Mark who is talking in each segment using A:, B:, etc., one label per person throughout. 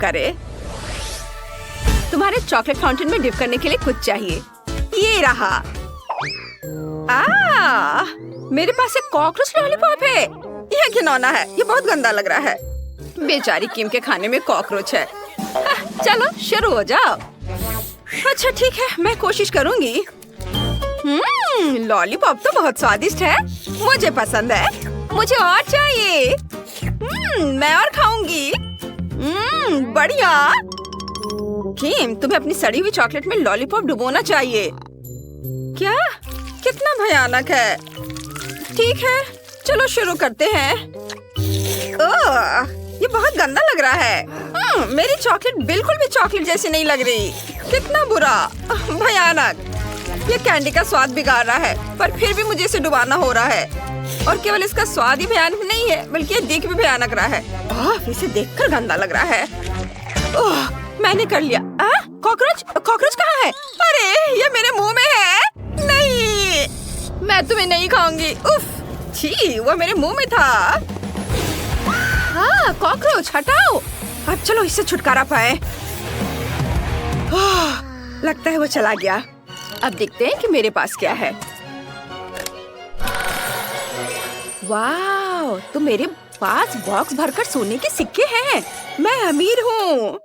A: करे। तुम्हारे chocolate fountain में डिप करने के लिए कुछ चाहिए। ये रहा। मेरे पास एक कॉकरोच लॉलीपॉप है। यह घिनौना है, ये बहुत गंदा लग रहा है। बेचारी किम के खाने में कॉकरोच है। चलो शुरू हो जाओ। अच्छा ठीक है, मैं कोशिश करूंगी। लॉलीपॉप तो बहुत स्वादिष्ट है, मुझे पसंद है। मुझे और चाहिए। मैं और खाऊंगी। बढ़िया। किम, तुम्हें अपनी सड़ी हुई चॉकलेट में लॉलीपॉप डुबोना चाहिए। क्या? कितना भयानक है। ठीक है, चलो शुरू करते हैं। ये बहुत गंदा लग रहा है। मेरी चॉकलेट बिल्कुल भी चॉकलेट जैसी नहीं लग रही। कितना बुरा, भयानक। ये कैंडी का स्वाद बिगाड़ रहा है, पर फिर भी मुझे इसे डुबाना हो रहा है। और केवल इसका स्वाद ही भयानक नहीं है, बल्कि ये देख भी भयानक रहा है। इसे देखकर गंदा लग रहा है। मैंने कर लिया। कॉकरोच, कॉकरोच कहाँ है? अरे ये मेरे मुंह में है। नहीं, मैं तुम्हें नहीं खाऊंगी। उफ, छी, वो मेरे मुंह में था। कॉकरोच हटाओ। अब चलो इससे छुटकारा पाए। लगता है वो चला गया। अब देखते हैं कि मेरे पास क्या है। वाह, तो मेरे पास बॉक्स भरकर सोने के सिक्के हैं। मैं अमीर हूँ।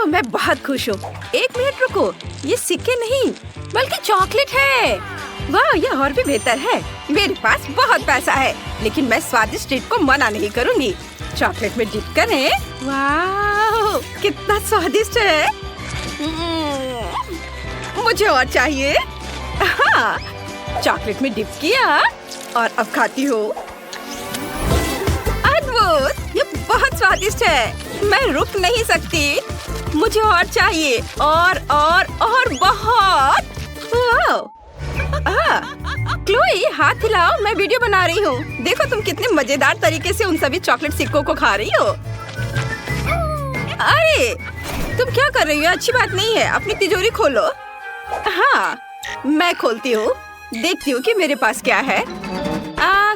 A: मैं बहुत खुश हूँ। एक मिनट रुको, ये सिक्के नहीं बल्कि चॉकलेट है। वाह, ये और भी बेहतर है। मेरे पास बहुत पैसा है, लेकिन मैं स्वादिष्ट ट्रीट को मना नहीं करूँगी। चॉकलेट में डिप करें। वाह, कितना स्वादिष्ट है। मुझे और चाहिए। चॉकलेट में डिप किया और अब खाती हूँ। अद्भुत, ये बहुत स्वादिष्ट है। मैं रुक नहीं सकती। मुझे और चाहिए, और बहुत। क्लोई, हाथ हिलाओ, मैं वीडियो बना रही हूँ। देखो तुम कितने मजेदार तरीके से उन सभी चॉकलेट सिक्कों को खा रही हो। अरे तुम क्या कर रही हो? अच्छी बात नहीं है। अपनी तिजोरी खोलो। मैं खोलती हूँ, देखती हूँ कि मेरे पास क्या है।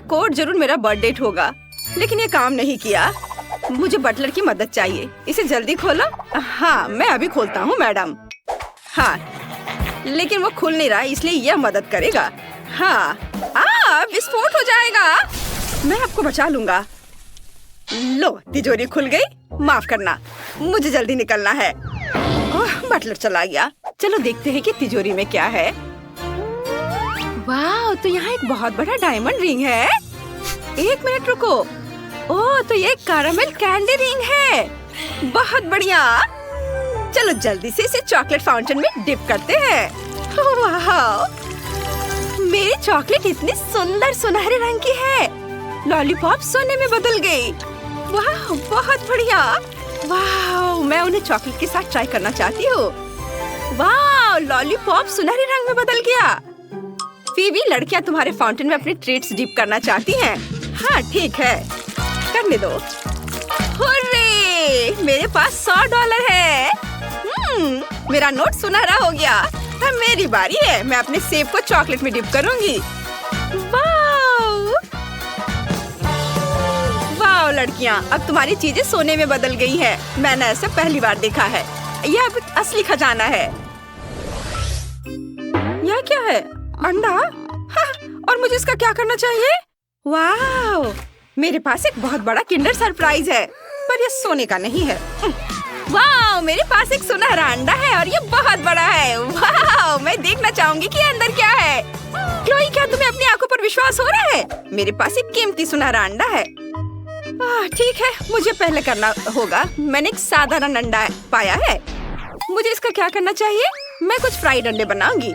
A: कोड जरूर मेरा बर्थ डेट होगा, लेकिन ये काम नहीं किया। मुझे बटलर की मदद चाहिए। इसे जल्दी खोलो। मैं अभी खोलता हूँ मैडम। लेकिन वो खुल नहीं रहा, इसलिए यह मदद करेगा। विस्फोट हो जाएगा। मैं आपको बचा लूंगा। लो, तिजोरी खुल गई। माफ करना, मुझे जल्दी निकलना है। बटलर चला गया। चलो देखते हैं कि तिजोरी में क्या है। वाह, तो यहाँ एक बहुत बड़ा डायमंड रिंग है। एक मिनट रुको। तो ये कैरामेल कैंडी रिंग है। बहुत बढ़िया। चलो जल्दी से इसे चॉकलेट फाउंटेन में डिप करते हैं। वाह, मेरी चॉकलेट इतनी सुंदर सुनहरे रंग की है। लॉलीपॉप सोने में बदल गई। वाह, बहुत बढ़िया। वाह, मैं उन्हें चॉकलेट के साथ ट्राई करना चाहती हूँ। वाह, लॉलीपॉप सुनहरे रंग में बदल गया। फीबी, लड़कियाँ तुम्हारे फाउंटेन में अपने ट्रीट्स डिप करना चाहती हैं। ठीक है, करने दो। हुर्रे, मेरे पास $100 है। मेरा नोट सुनहरा हो गया। अब मेरी बारी है। मैं अपने सेब को चॉकलेट में डिप करूंगी। वाह लड़कियाँ, अब तुम्हारी चीजें सोने में बदल गई हैं। मैंने ऐसा पहली बार देखा है। यह अब असली खजाना है। यह क्या है? अंडा? और मुझे इसका क्या करना चाहिए? वाह, मेरे पास एक बहुत बड़ा किंडर सरप्राइज है, पर यह सोने का नहीं है। वाह, मेरे पास एक सुनहरा अंडा है और ये बहुत बड़ा है। वाह, मैं देखना चाहूंगी कि अंदर क्या है। क्लोई, क्या तुम्हें अपनी आंखों पर विश्वास हो रहा है? मेरे पास एक कीमती सुनहरा अंडा है। ठीक है, मुझे पहले करना होगा। मैंने एक साधारण अंडा पाया है। मुझे इसका क्या करना चाहिए? मैं कुछ फ्राइड अंडे बनाऊंगी।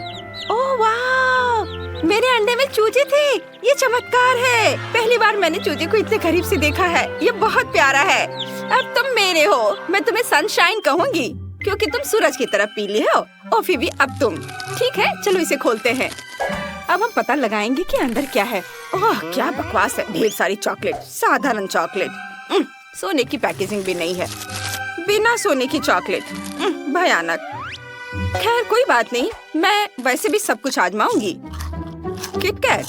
A: ओह वाह, मेरे अंडे में चूजे थे। ये चमत्कार है। पहली बार मैंने चूजे को इतने करीब से देखा है। ये बहुत प्यारा है। अब तुम मेरे हो। मैं तुम्हें सनशाइन कहूंगी, क्योंकि तुम सूरज की तरफ पीली हो। और फिर भी अब तुम। ठीक है, चलो इसे खोलते हैं। अब हम पता लगाएंगे कि अंदर क्या है। ओह, क्या बकवास है। ढेर सारी चॉकलेट, साधारण चॉकलेट। सोने की पैकेजिंग भी नहीं है। बिना सोने की चॉकलेट, भयानक। खैर कोई बात नहीं, मैं वैसे भी सब कुछ आजमाऊंगी। किटकैट,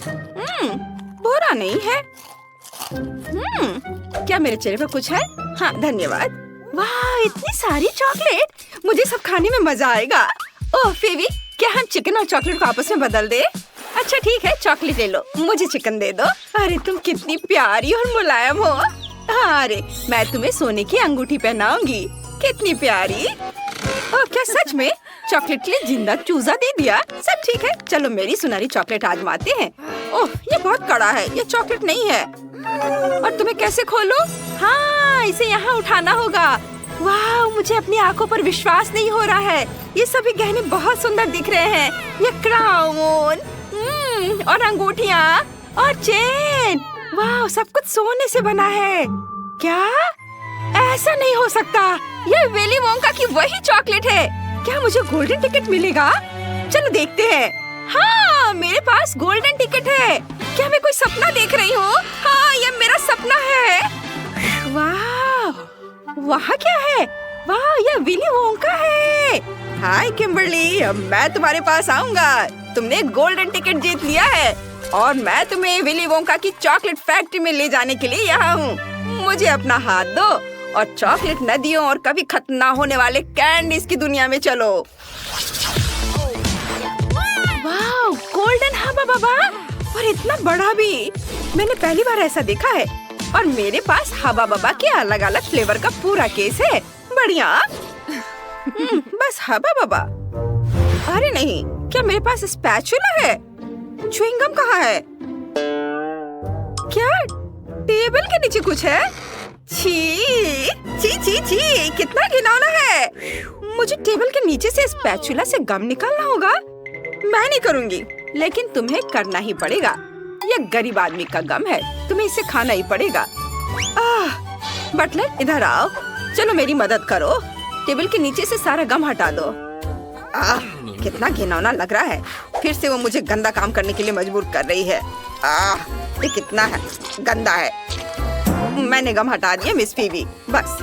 A: बुरा नहीं है। क्या मेरे चेहरे पर कुछ है? हाँ, धन्यवाद। वाह, इतनी सारी चॉकलेट, मुझे सब खाने में मजा आएगा। ओह फेवी, क्या हम चिकन और चॉकलेट को आपस में बदल दे? अच्छा ठीक है, चॉकलेट ले लो, मुझे चिकन दे दो। अरे तुम कितनी प्यारी और मुलायम हो। अरे मैं तुम्हें सोने की अंगूठी पहनाऊंगी, कितनी प्यारी। ओह क्या सच में? चॉकलेट के लिए जिंदा चूजा दे दिया। सब ठीक है, चलो मेरी सुनहरी चॉकलेट आजमाते हैं। ओह ये बहुत कड़ा है, ये चॉकलेट नहीं है। और तुम्हें कैसे खोलूं? हाँ, इसे यहाँ उठाना होगा। वाह, मुझे अपनी आंखों पर विश्वास नहीं हो रहा है। ये सभी गहने बहुत सुंदर दिख रहे हैं। ये क्राउन, और अंगूठियाँ और चेन। वाह, सब कुछ सोने से बना है। क्या? ऐसा नहीं हो सकता, ये विली वोंका की वही चॉकलेट है। क्या मुझे गोल्डन टिकट मिलेगा? चलो देखते हैं। हाँ, मेरे पास गोल्डन टिकट है। क्या मैं कोई सपना देख रही हूँ? हाँ, ये मेरा सपना है। वाह, वहाँ क्या है? वाह, ये विली वोंका है। हाय किम्बरली, मैं तुम्हारे पास आऊंगा। तुमने गोल्डन टिकट जीत लिया है और मैं तुम्हें विली वोंका की चॉकलेट फैक्ट्री में ले जाने के लिए यहाँ हूँ। मुझे अपना हाथ दो और चॉकलेट नदियों और कभी खत्म ना होने वाले कैंडीज की दुनिया में चलो। वाह, गोल्डन हबा बबा, और इतना बड़ा भी। मैंने पहली बार ऐसा देखा है। और मेरे पास हबा बबा के अलग अलग फ्लेवर का पूरा केस है। बढ़िया। बस हबा बबा। अरे नहीं, क्या मेरे पास स्पैचुला है? च्युइंग गम कहाँ है? क्या टेबल के नीचे कुछ है? छी छी छी छी, कितना घिनौना है। मुझे टेबल के नीचे से स्पैचुला से गम निकालना होगा। मैं नहीं करूँगी, लेकिन तुम्हें करना ही पड़ेगा। यह गरीब आदमी का गम है, तुम्हें इसे खाना ही पड़ेगा। बटलर इधर आओ, चलो मेरी मदद करो। टेबल के नीचे से सारा गम हटा दो। कितना घिनौना लग रहा है। फिर से वो मुझे गंदा काम करने के लिए मजबूर कर रही है। ये कितना है गंदा है। मैंने गम हटा दिया मिस फीवी। बस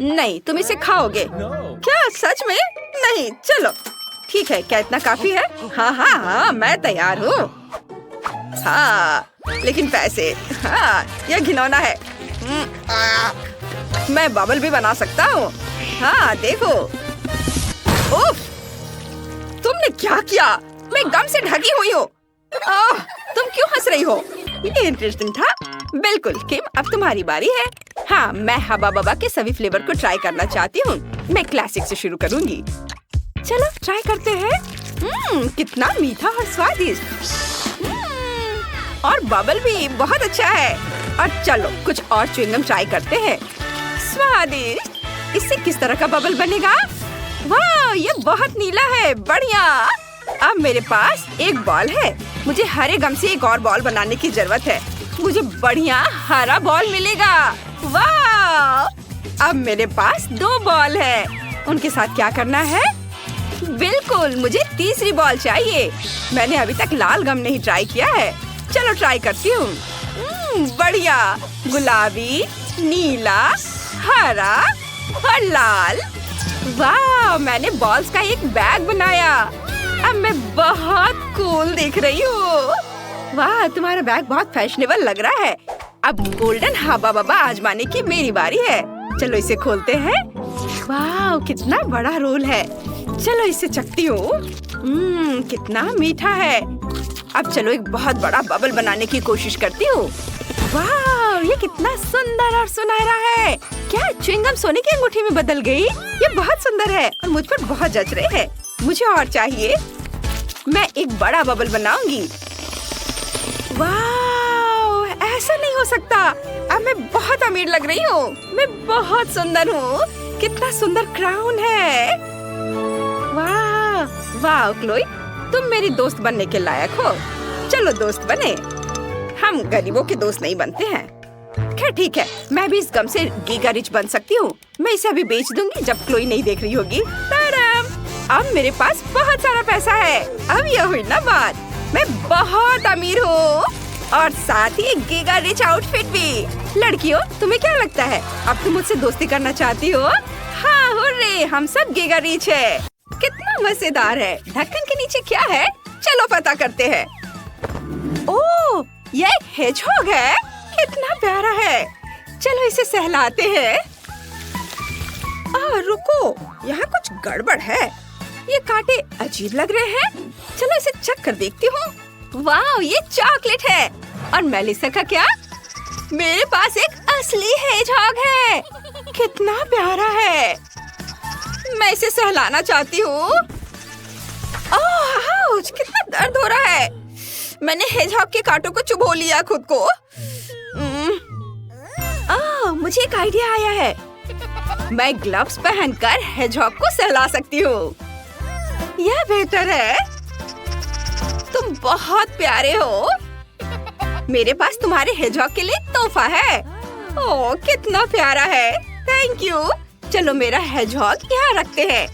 A: नहीं, तुम इसे खाओगे क्या? सच में? नहीं, चलो ठीक है। क्या इतना काफी है? हाँ हाँ हाँ, मैं तैयार हूँ। हाँ, लेकिन पैसे। हाँ, यह घिनौना है। मैं बबल भी बना सकता हूँ। हाँ देखो। उफ, तुमने क्या किया? मैं गम से ढकी हुई हूँ। तुम क्यों हंस रही हो? ये इंटरेस्टिंग था। बिल्कुल किम, अब तुम्हारी बारी है। हाँ, मैं हबा बबा के सभी फ्लेवर को ट्राई करना चाहती हूँ। मैं क्लासिक से शुरू करूँगी। चलो ट्राई करते हैं। कितना मीठा और स्वादिष्ट। और बबल भी बहुत अच्छा है। और चलो कुछ और च्युइंगम ट्राई करते हैं। स्वादिष्ट। इससे किस तरह का बबल बनेगा? वाह, ये बहुत नीला है। बढ़िया। अब मेरे पास एक बॉल है। मुझे हरे गम से एक और बॉल बनाने की जरूरत है। मुझे बढ़िया हरा बॉल मिलेगा। वाह, अब मेरे पास 2 बॉल है। उनके साथ क्या करना है? बिल्कुल, मुझे तीसरी बॉल चाहिए। मैंने अभी तक लाल गम नहीं ट्राई किया है। चलो ट्राई करती हूँ। बढ़िया, गुलाबी, नीला, हरा और लाल। वाह, मैंने बॉल्स का एक बैग बनाया। अब मैं बहुत कूल दिख रही हूँ। वाह, तुम्हारा बैग बहुत फैशनेबल लग रहा है। अब गोल्डन हबा बबा आजमाने की मेरी बारी है। चलो इसे खोलते हैं। वाह, कितना बड़ा रोल है। चलो इसे चखती हूँ। कितना मीठा है। अब चलो एक बहुत बड़ा बबल बनाने की कोशिश करती हूँ। वाह, ये कितना सुंदर और सुनहरा है। क्या च्युइंगम सोने की अंगूठी में बदल गई? ये बहुत सुंदर है और मुझ पर बहुत जच रहे हैं। मुझे और चाहिए। मैं एक बड़ा बबल बनाऊंगी। वाह, ऐसा नहीं हो सकता। अब मैं बहुत अमीर लग रही हूँ। मैं बहुत सुंदर हूँ। कितना सुंदर क्राउन है। वाह वाह क्लोई, तुम मेरी दोस्त बनने के लायक हो। चलो दोस्त बने। हम गरीबों के दोस्त नहीं बनते हैं। खैर ठीक है, मैं भी इस गम से गीगा रिच बन सकती हूँ। मैं इसे अभी बेच दूंगी जब क्लोई नहीं देख रही होगी। अब मेरे पास बहुत सारा पैसा है। अब यह हुई ना बात, मैं बहुत अमीर हूँ और साथ ही गीगा रिच आउटफिट भी। लड़कियों, तुम्हें क्या लगता है, अब तुम मुझसे दोस्ती करना चाहती हो? हाँ हुर्रे, हम सब गीगा रिच है। कितना मजेदार है। ढक्कन के नीचे क्या है? चलो पता करते हैं। ओह, ये एक हेजहॉग है। कितना प्यारा है। चलो इसे सहलाते हैं। रुको, यहाँ कुछ गड़बड़ है। ये कांटे अजीब लग रहे हैं। चलो इसे चेक कर देखती हूँ। वाह, ये चॉकलेट है। और मेलिसा का क्या? मेरे पास एक असली हेजहॉग है। कितना प्यारा है। मैं इसे सहलाना चाहती हूँ। ओह, आउच, कितना दर्द हो रहा है। मैंने हेजहॉग के कांटों को चुभो लिया खुद को। मुझे एक आइडिया आया है। मैं ग्लव्स पहनकर हेजहॉग को सहला सकती हूँ। यह बेहतर है। तुम बहुत प्यारे हो। मेरे पास तुम्हारे हेजहॉग के लिए तोहफा है। ओह, कितना प्यारा है। Thank you. चलो मेरा हेजहॉग यहाँ रखते हैं।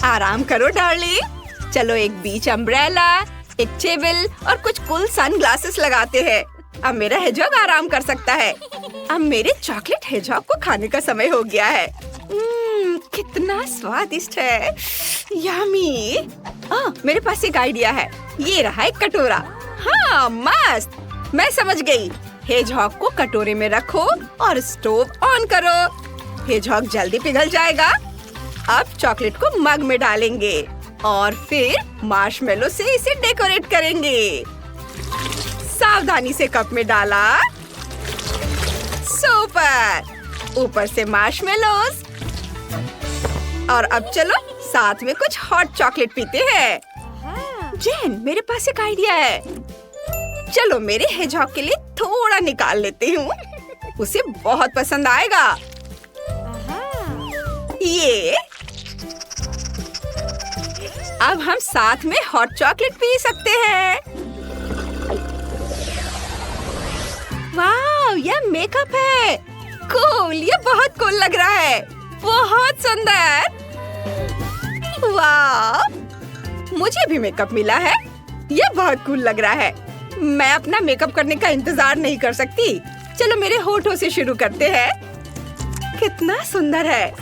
A: आराम करो डार्लिंग। चलो एक बीच अम्ब्रेला, एक टेबल और कुछ कूल सनग्लासेस लगाते हैं। अब मेरा हेजहॉग आराम कर सकता है। अब मेरे चॉकलेट हेजहॉग को खाने का समय हो गया है। कितना स्वादिष्ट है। यम्मी। मेरे पास एक आइडिया है। ये रहा एक कटोरा। हाँ, मस्त। मैं समझ गई। हेजहॉग को कटोरे में रखो और स्टोव ऑन करो। हेजहॉग जल्दी पिघल जाएगा। अब चॉकलेट को मग में डालेंगे और फिर मार्शमेलो से इसे डेकोरेट करेंगे। सावधानी से कप में डाला। सुपर। ऊपर से मार्शमेलोस। और अब चलो साथ में कुछ हॉट चॉकलेट पीते हैं। जेन, मेरे पास एक आइडिया है। चलो मेरे हेजहॉग के लिए थोड़ा निकाल लेती हूँ। उसे बहुत पसंद आएगा। ये अब हम साथ में हॉट चॉकलेट पी सकते हैं। वाह, यह मेकअप है। कूल, ये बहुत कूल लग रहा है। बहुत सुंदर। वाह, मुझे भी मेकअप मिला है। ये बहुत कूल लग रहा है। मैं अपना मेकअप करने का इंतजार नहीं कर सकती। चलो मेरे होठों से शुरू करते हैं। कितना सुंदर है।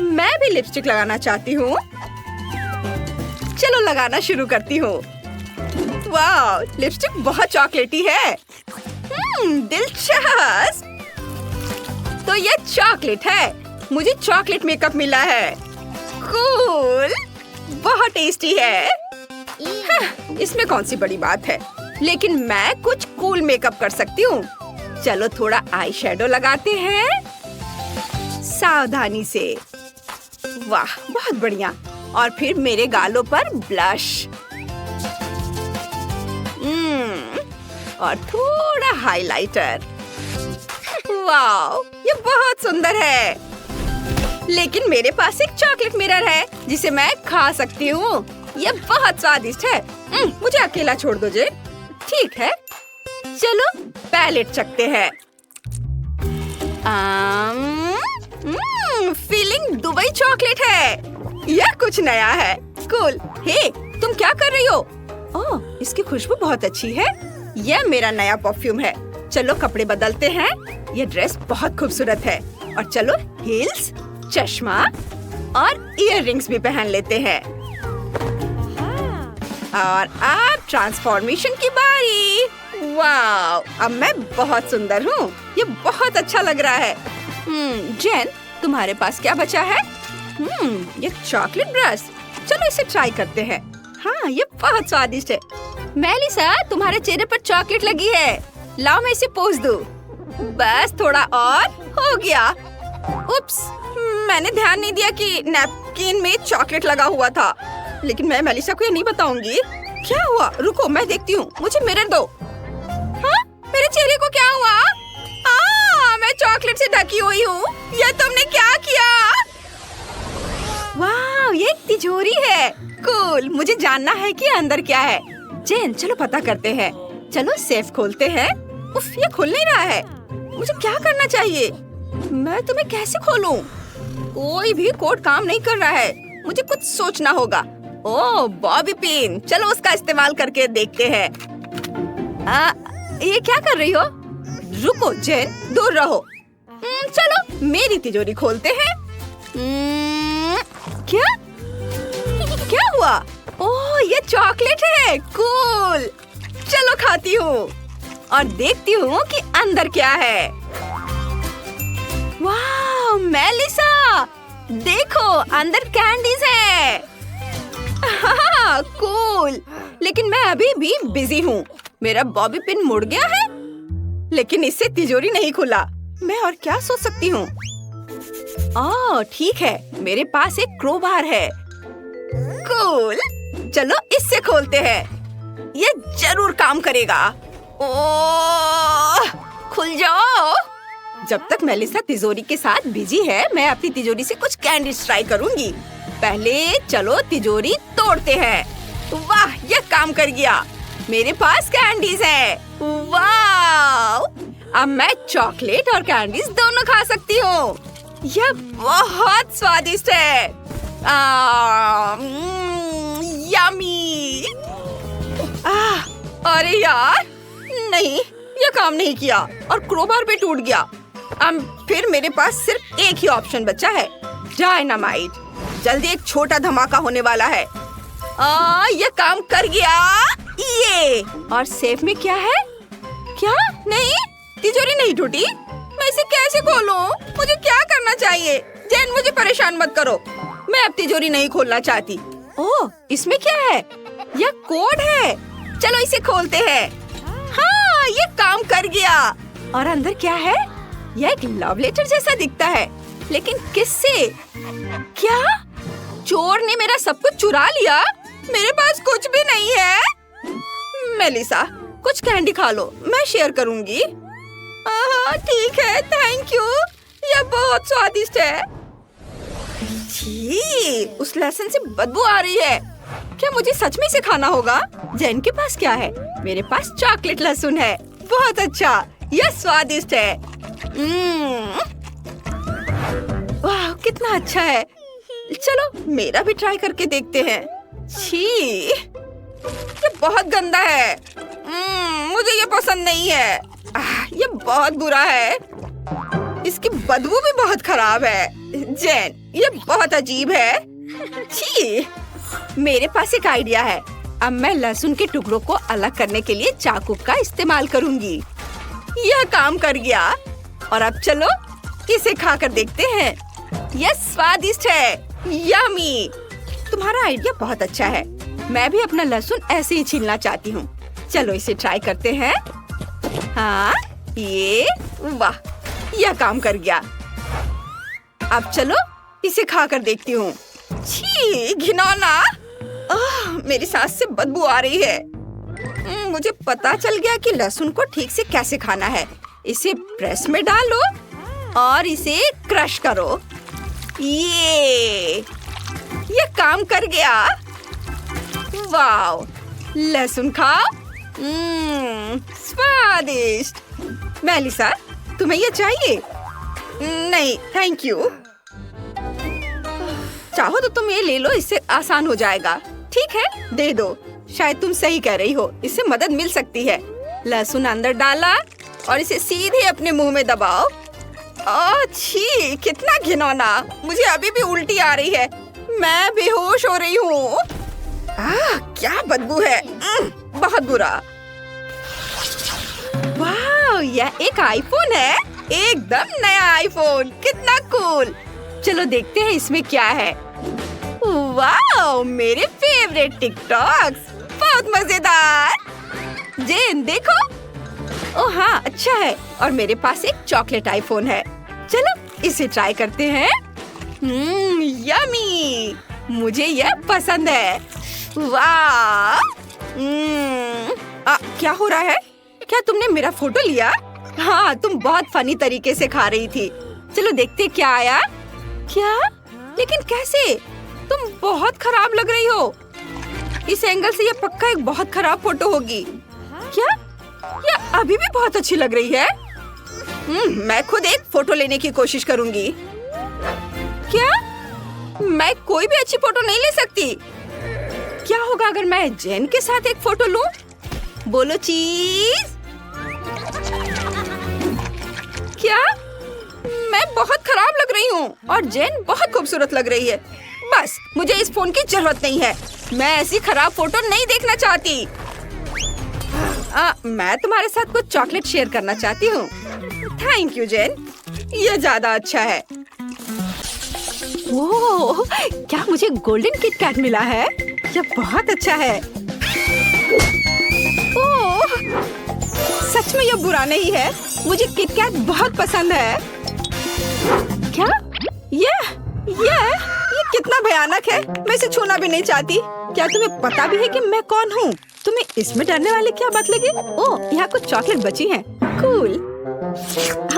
A: मैं भी लिपस्टिक लगाना चाहती हूँ। चलो लगाना शुरू करती हूँ। वाह, लिपस्टिक बहुत चॉकलेटी है। दिलचस्प। तो ये चॉकलेट है। मुझे चॉकलेट मेकअप मिला है। कूल, बहुत टेस्टी है। इसमें कौन सी बड़ी बात है। लेकिन मैं कुछ कूल मेकअप कर सकती हूँ। चलो थोड़ा आई शेडो लगाते हैं सावधानी से। वाह, बहुत बढ़िया। और फिर मेरे गालों पर ब्लश। और थोड़ा हाइलाइटर। वाह, ये बहुत सुंदर है। लेकिन मेरे पास एक चॉकलेट मिरर है जिसे मैं खा सकती हूँ। ये बहुत स्वादिष्ट है। मुझे अकेला छोड़ दो जे। ठीक है, चलो पैलेट चखते हैं। फीलिंग दुबई चॉकलेट है। यह कुछ नया है। कूल। हे, तुम क्या कर रही हो? ओह, इसकी खुशबू बहुत अच्छी है। यह मेरा नया परफ्यूम है। चलो कपड़े बदलते हैं। यह ड्रेस बहुत खूबसूरत है। और चलो हील्स, चश्मा और इयररिंग्स भी पहन लेते हैं। और अब ट्रांसफॉर्मेशन की बारी। वाह, अब मैं बहुत सुंदर हूँ। ये बहुत अच्छा लग रहा है। जेन, तुम्हारे पास क्या बचा है? ये चॉकलेट ब्रश। चलो इसे ट्राई करते हैं। हाँ, ये बहुत स्वादिष्ट है। मेलिसा, तुम्हारे चेहरे पर चॉकलेट लगी है। लाओ मैं इसे पोंछ दूं। बस थोड़ा और हो गया। उप्स, मैंने ध्यान नहीं दिया कि नैपकिन में चॉकलेट लगा हुआ था। लेकिन मैं मेलिसा को ये नहीं बताऊंगी। क्या हुआ? रुको, मैं देखती हूँ। मुझे मिरर दो। हाँ, मेरे चेहरे को क्या हुआ? मैं चॉकलेट से ढकी हुई हूँ। ये तुमने क्या किया? वाह, ये एक तिजोरी है। कूल, मुझे जानना है कि अंदर क्या है। जेन, चलो पता करते हैं। चलो सेफ खोलते हैं। उफ, ये खुल नहीं रहा है। मुझे क्या करना चाहिए? मैं तुम्हें कैसे खोलूं? कोई भी कोड काम नहीं कर रहा है। मुझे कुछ सोचना होगा। ओह, बॉबी पिन। चलो उसका इस्तेमाल करके देखते हैं। ये क्या कर रही हो? रुको जेन, दूर रहो। चलो मेरी तिजोरी खोलते हैं। क्या? क्या हुआ? ओह, ये चॉकलेट है। कूल, चलो खाती हूँ और देखती हूँ कि अंदर क्या है। वाह, मेलिसा, देखो अंदर कैंडीज है। हाँ, कूल। लेकिन मैं अभी भी बिजी हूँ। मेरा बॉबी पिन मुड़ गया है, लेकिन इससे तिजोरी नहीं खुला। मैं और क्या सोच सकती हूँ? ओह ठीक है, मेरे पास एक क्रोबार है। कूल, चलो इससे खोलते हैं। ये जरूर काम करेगा। ओह, खुल जाओ। जब तक मेलिसा तिजोरी के साथ बिजी है, मैं अपनी तिजोरी से कुछ कैंडीज ट्राई करूंगी। पहले चलो तिजोरी तोड़ते हैं। वाह, ये काम कर गया। मेरे पास कैंडीज है। वाह, अब मैं चॉकलेट और कैंडीज दोनों खा सकती हूँ। यह बहुत स्वादिष्ट है। यम्मी। अरे यार, नहीं, यह काम नहीं किया और क्रोबार भी टूट गया। अब फिर मेरे पास सिर्फ एक ही ऑप्शन बचा है, डायनामाइट। जल्दी एक छोटा धमाका होने वाला है। यह काम कर गया। ये और सेफ में क्या है? क्या? नहीं, तिजोरी नहीं टूटी। मैं इसे कैसे खोलूं? मुझे क्या करना चाहिए? जेन, मुझे परेशान मत करो। मैं अब तिजोरी नहीं खोलना चाहती। ओह, इसमें क्या है? यह कोड है। चलो इसे खोलते हैं। हाँ, ये काम कर गया। और अंदर क्या है? यह एक लव लेटर जैसा दिखता है, लेकिन किससे? क्या? चोर ने मेरा सब कुछ चुरा लिया? मेरे पास कुछ भी नहीं है। मेलिसा, कुछ कैंडी खा लो, मैं शेयर करूंगी। ठीक है, थैंक यू। यह बहुत स्वादिष्ट है। छी, उस लहसुन से बदबू आ रही है। क्या मुझे सच में इसे खाना होगा? जेन के पास क्या है? मेरे पास चॉकलेट लहसुन है। बहुत अच्छा, यह स्वादिष्ट है। वाह, कितना अच्छा है। चलो मेरा भी ट्राई करके देखते हैं। छी, ये बहुत गंदा है। मुझे ये पसंद नहीं है। ये बहुत बुरा है। इसकी बदबू भी बहुत खराब है। जेन, ये बहुत अजीब है। छी, मेरे पास एक आइडिया है। अब मैं लहसुन के टुकड़ों को अलग करने के लिए चाकू का इस्तेमाल करूंगी। यह काम कर गया। और अब चलो इसे खाकर देखते हैं। यह स्वादिष्ट है। यम्मी। तुम्हारा आइडिया बहुत अच्छा है। मैं भी अपना लहसुन ऐसे ही छीलना चाहती हूँ। चलो इसे ट्राई करते हैं। हाँ, ये, वाह, यह काम कर गया। अब चलो इसे खाकर देखती हूँ। छी, घिनौना। मेरी सांस से बदबू आ रही है। मुझे पता चल गया कि लहसुन को ठीक से कैसे खाना है। इसे प्रेस में डालो और इसे क्रश करो। ये काम कर गया। वाव, लहसुन खाओ। स्वादिष्ट। मेलिसा, तुम्हें ये चाहिए? नहीं, थैंक यू। चाहो तो तुम ये ले लो, इससे आसान हो जाएगा। ठीक है, दे दो। शायद तुम सही कह रही हो, इससे मदद मिल सकती है। लहसुन अंदर डाला और इसे सीधे अपने मुंह में दबाओ। छी, कितना घिनौना। मुझे अभी भी उल्टी आ रही है। मैं बेहोश हो रही हूँ। क्या बदबू है। बहुत बुरा। वाह, यह एक आईफोन है। एकदम नया आईफोन। कितना कूल। चलो देखते हैं इसमें क्या है। वाह, मेरे फेवरेट टिकटॉक्स। बहुत मजेदार। जेन, देखो। ओह हाँ, अच्छा है। और मेरे पास एक चॉकलेट आईफोन है। चलो इसे ट्राई करते हैं। यम्मी। मुझे यह पसंद है। वाह। क्या हो रहा है? क्या तुमने मेरा फोटो लिया? हाँ, तुम बहुत फनी तरीके से खा रही थी। चलो देखते क्या आया। क्या? लेकिन कैसे? तुम बहुत खराब लग रही हो। इस एंगल से यह पक्का एक बहुत खराब फोटो होगी। क्या? यह अभी भी बहुत अच्छी लग रही है। मैं खुद एक फोटो लेने की कोशिश करूंगी। क्या? मैं कोई भी अच्छी फोटो नहीं ले सकती। क्या होगा अगर मैं जेन के साथ एक फोटो लूं? बोलो चीज। क्या? मैं बहुत खराब लग रही हूँ और जेन बहुत खूबसूरत लग रही है। बस, मुझे इस फोन की जरूरत नहीं है। मैं ऐसी खराब फोटो नहीं देखना चाहती। मैं तुम्हारे साथ कुछ चॉकलेट शेयर करना चाहती हूँ। थैंक यू जेन, ये ज्यादा अच्छा है। ओह, क्या मुझे गोल्डन किट कैट मिला है? यह बहुत अच्छा है। ओह, सच में यह बुरा नहीं है। मुझे किट कैट बहुत पसंद है। क्या? ये कितना भयानक है। मैं इसे छूना भी नहीं चाहती। क्या तुम्हें पता भी है कि मैं कौन हूँ? तुम्हें इसमें डरने वाली क्या बात लगी? ओह, यहाँ कुछ चॉकलेट बची हैं। कूल।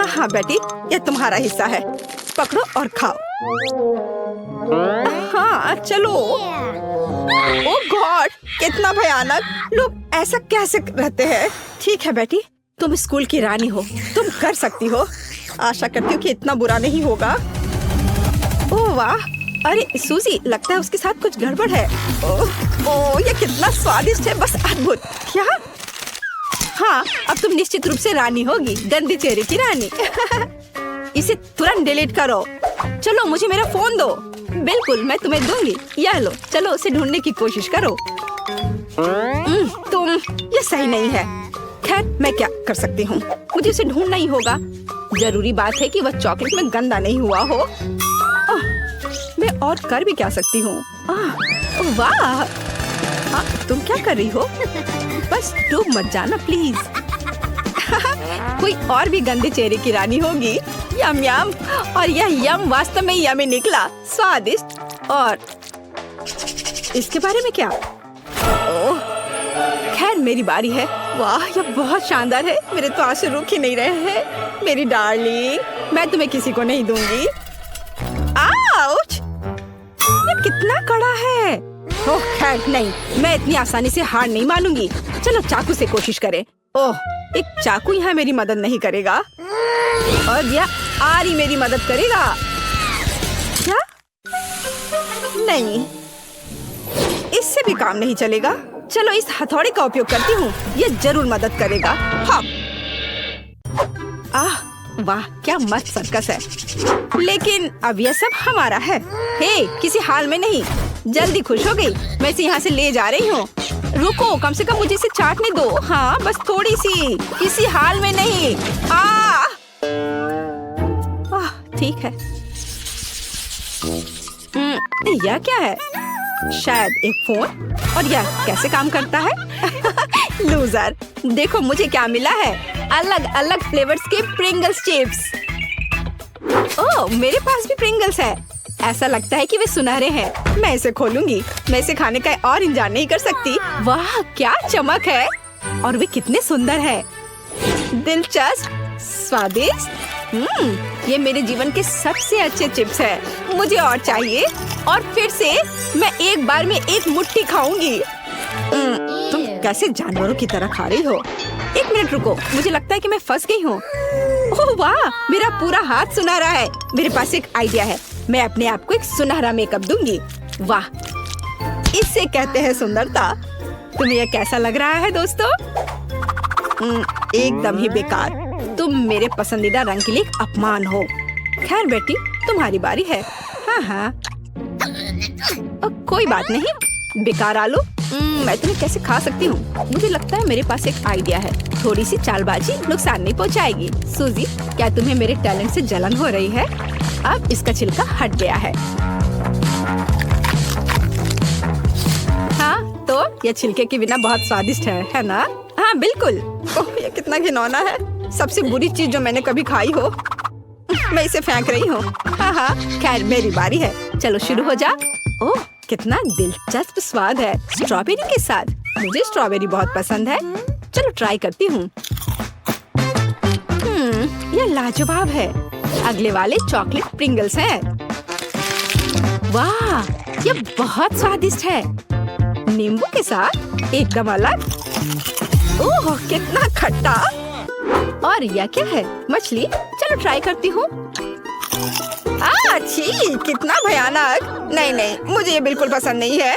A: हाँ बेटी, ये तुम्हारा हिस्सा है। पकड़ो और खाओ। हाँ चलो। ओह गॉड, कितना भयानक। लोग ऐसा कैसे रहते हैं? ठीक है बेटी, तुम स्कूल की रानी हो, तुम कर सकती हो। आशा करती हूँ कि इतना बुरा नहीं होगा। ओह वाह, अरे सूजी, लगता है उसके साथ कुछ गड़बड़ है। ओह, ये कितना स्वादिष्ट है, बस अद्भुत। क्या? हाँ, अब तुम निश्चित रूप से रानी होगी, गंदी चेहरे की रानी। इसे तुरंत डिलीट करो। चलो मुझे मेरा फोन दो। बिल्कुल, मैं तुम्हें दूंगी। यह लो, चलो उसे ढूंढने की कोशिश करो। तुम, ये सही नहीं है। खैर, मैं क्या कर सकती हूँ? मुझे उसे ढूंढना ही होगा। जरूरी बात है कि वह चॉकलेट में गंदा नहीं हुआ हो। मैं और कर भी क्या सकती हूँ? वाह, तुम क्या कर रही हो? बस डूब मत जाना प्लीज। कोई और भी गंदे चेहरे की रानी होगी। यम यम। और यह यम वास्तव में यमी निकला, स्वादिष्ट। और इसके बारे में क्या? ओह, खैर मेरी बारी है। वाह, यह बहुत शानदार है। मेरे तो आंसू रुक ही नहीं रहे हैं। मेरी डार्लिंग, मैं तुम्हें किसी को नहीं दूंगी। आउच! ये कितना कड़ा है। ओह खैर नहीं, मैं इतनी आसानी से हार नहीं मानूंगी। चलो चाकू से कोशिश करें। ओह, एक चाकू यहाँ मेरी मदद नहीं करेगा। और यह आरी मेरी मदद करेगा। क्या? नहीं, इससे भी काम नहीं चलेगा। चलो इस हथौड़े का उपयोग करती हूँ, ये जरूर मदद करेगा। हाँ। वाह, क्या मस्त सर्कस है। लेकिन अब यह सब हमारा है। हे, किसी हाल में नहीं। जल्दी खुश हो गई। मैं इसे यहाँ से ले जा रही हूँ। रुको, कम से कम मुझे इसे चाटने दो। हाँ, बस थोड़ी सी। किसी हाल में नहीं। ठीक है। यह क्या है? शायद एक फोन। और यह कैसे काम करता है? लूजर, देखो मुझे क्या मिला है। अलग अलग फ्लेवर्स के प्रिंगल्स चिप्स। ओह, मेरे पास भी प्रिंगल्स है। ऐसा लगता है कि वे सुनहरे हैं। मैं इसे खोलूंगी। मैं इसे खाने का और इंतजार नहीं कर सकती। वाह, क्या चमक है। और वे कितने सुंदर है। दिलचस्प, स्वादिष्ट। ये मेरे जीवन के सबसे अच्छे चिप्स है। मुझे और चाहिए। और फिर से मैं एक बार में एक मुट्ठी खाऊंगी। तुम कैसे जानवरों की तरह खा रही हो? एक मिनट रुको, मुझे लगता है कि मैं फंस गई हूँ। ओह वाह, मेरा पूरा हाथ सुनहरा है। मेरे पास एक आइडिया है। मैं अपने आप को एक सुनहरा मेकअप दूंगी। वाह, इससे कहते हैं सुंदरता। तुम्हें यह कैसा लग रहा है दोस्तों? एकदम ही बेकार। तुम मेरे पसंदीदा रंग के लिए एक अपमान हो। खैर बेटी, तुम्हारी बारी है। हाँ, कोई बात नहीं। बेकार आलू, मैं तुम्हें कैसे खा सकती हूँ? मुझे लगता है मेरे पास एक आइडिया है। थोड़ी सी चालबाजी नुकसान नहीं पहुँचाएगी। सूजी, क्या तुम्हें मेरे टैलेंट से जलन हो रही है? अब इसका छिलका हट गया है। हाँ, तो यह छिलके के बिना बहुत स्वादिष्ट है ना? हाँ बिल्कुल। ओह, ये कितना घिनौना है। सबसे बुरी चीज जो मैंने कभी खाई हो। मैं इसे फेंक रही हूँ। हाँ, खैर मेरी बारी है। चलो शुरू हो जा। ओह, कितना दिलचस्प स्वाद है स्ट्रॉबेरी के साथ। मुझे स्ट्रॉबेरी बहुत पसंद है। चलो ट्राई करती हूँ। यह लाजवाब है। अगले वाले चॉकलेट प्रिंगल्स हैं। वाह, यह बहुत स्वादिष्ट है। नींबू के साथ एकदम अलग। ओह, कितना खट्टा। और यह क्या है? मछली। चलो ट्राई करती हूँ। छी, कितना भयानक। नहीं, मुझे ये बिल्कुल पसंद नहीं है।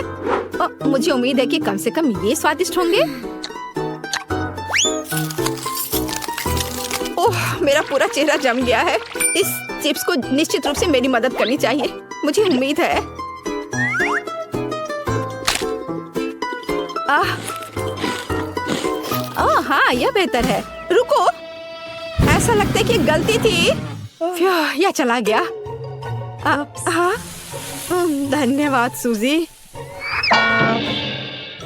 A: मुझे उम्मीद है कि कम से कम ये स्वादिष्ट होंगे। ओह, मेरा पूरा चेहरा जम गया है। इस चिप्स को निश्चित रूप से मेरी मदद करनी चाहिए। मुझे उम्मीद है। हाँ, यह बेहतर है। रुको, ऐसा लगता है कि गलती थी। यह चला गया। हाँ, धन्यवाद सूजी।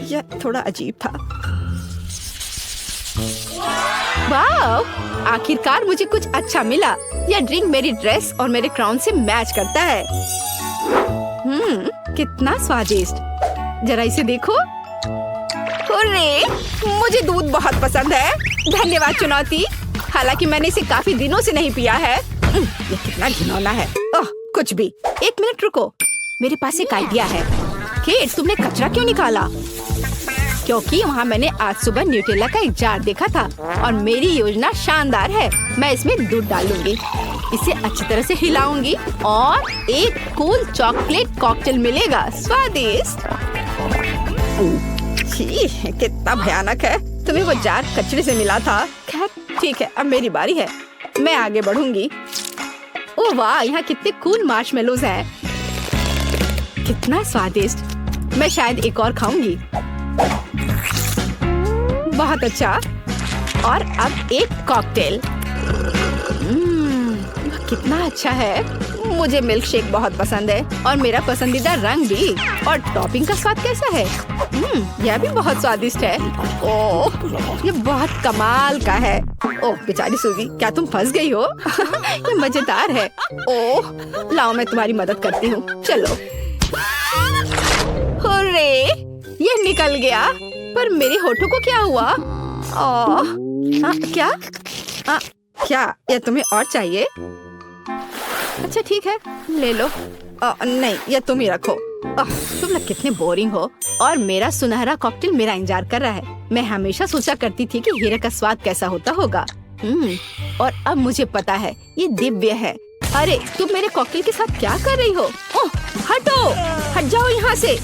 A: यह थोड़ा अजीब था। वाह, आखिरकार मुझे कुछ अच्छा मिला। यह ड्रिंक मेरी ड्रेस और मेरे क्राउन से मैच करता है। कितना स्वादिष्ट। जरा इसे देखो। हुर्रे, मुझे दूध बहुत पसंद है। धन्यवाद चुनौती। हालांकि मैंने इसे काफी दिनों से नहीं पिया है। ये कितना घिनौना है। ओह, कुछ भी। एक मिनट रुको, मेरे पास एक आइडिया है। केट, तुमने कचरा क्यों निकाला? क्योंकि वहाँ मैंने आज सुबह न्यूटेला का एक जार देखा था और मेरी योजना शानदार है। मैं इसमें दूध डालूंगी, इसे अच्छी तरह से हिलाऊंगी और एक कूल चॉकलेट कॉकटेल मिलेगा। स्वादिष्ट। छी, कितना भयानक है। तुम्हें वो जार कचरे से मिला था। खैर ठीक है, अब मेरी बारी है। मैं आगे बढ़ूंगी। ओह वाह, यहाँ कितने कूल मार्शमेलोज हैं। कितना स्वादिष्ट। मैं शायद एक और खाऊंगी। बहुत अच्छा। और अब एक कॉकटेल। कितना अच्छा है। मुझे मिल्क शेक बहुत पसंद है और मेरा पसंदीदा रंग भी। और टॉपिंग का स्वाद कैसा है? यह भी बहुत स्वादिष्ट है। ओह, ये बहुत कमाल का है। ओह बेचारी सूजी, क्या तुम फंस गई हो? ये मजेदार है। ओह, लाओ मैं तुम्हारी मदद करती हूँ। चलो। हुर्रे, ये निकल गया। पर मेरे होठों को क्या हुआ? क्या? क्या ये तुम्हें और चाहिए? अच्छा ठीक है, ले लो। नहीं, ये तुम ही रखो। तुम लोग कितने बोरिंग हो। और मेरा सुनहरा कॉकटेल मेरा इंतजार कर रहा है। मैं हमेशा सोचा करती थी कि हीरे का स्वाद कैसा होता होगा। और अब मुझे पता है, ये दिव्य है। अरे तुम मेरे कॉकटेल के साथ क्या कर रही हो? ओह, हटो, हट जाओ यहाँ से।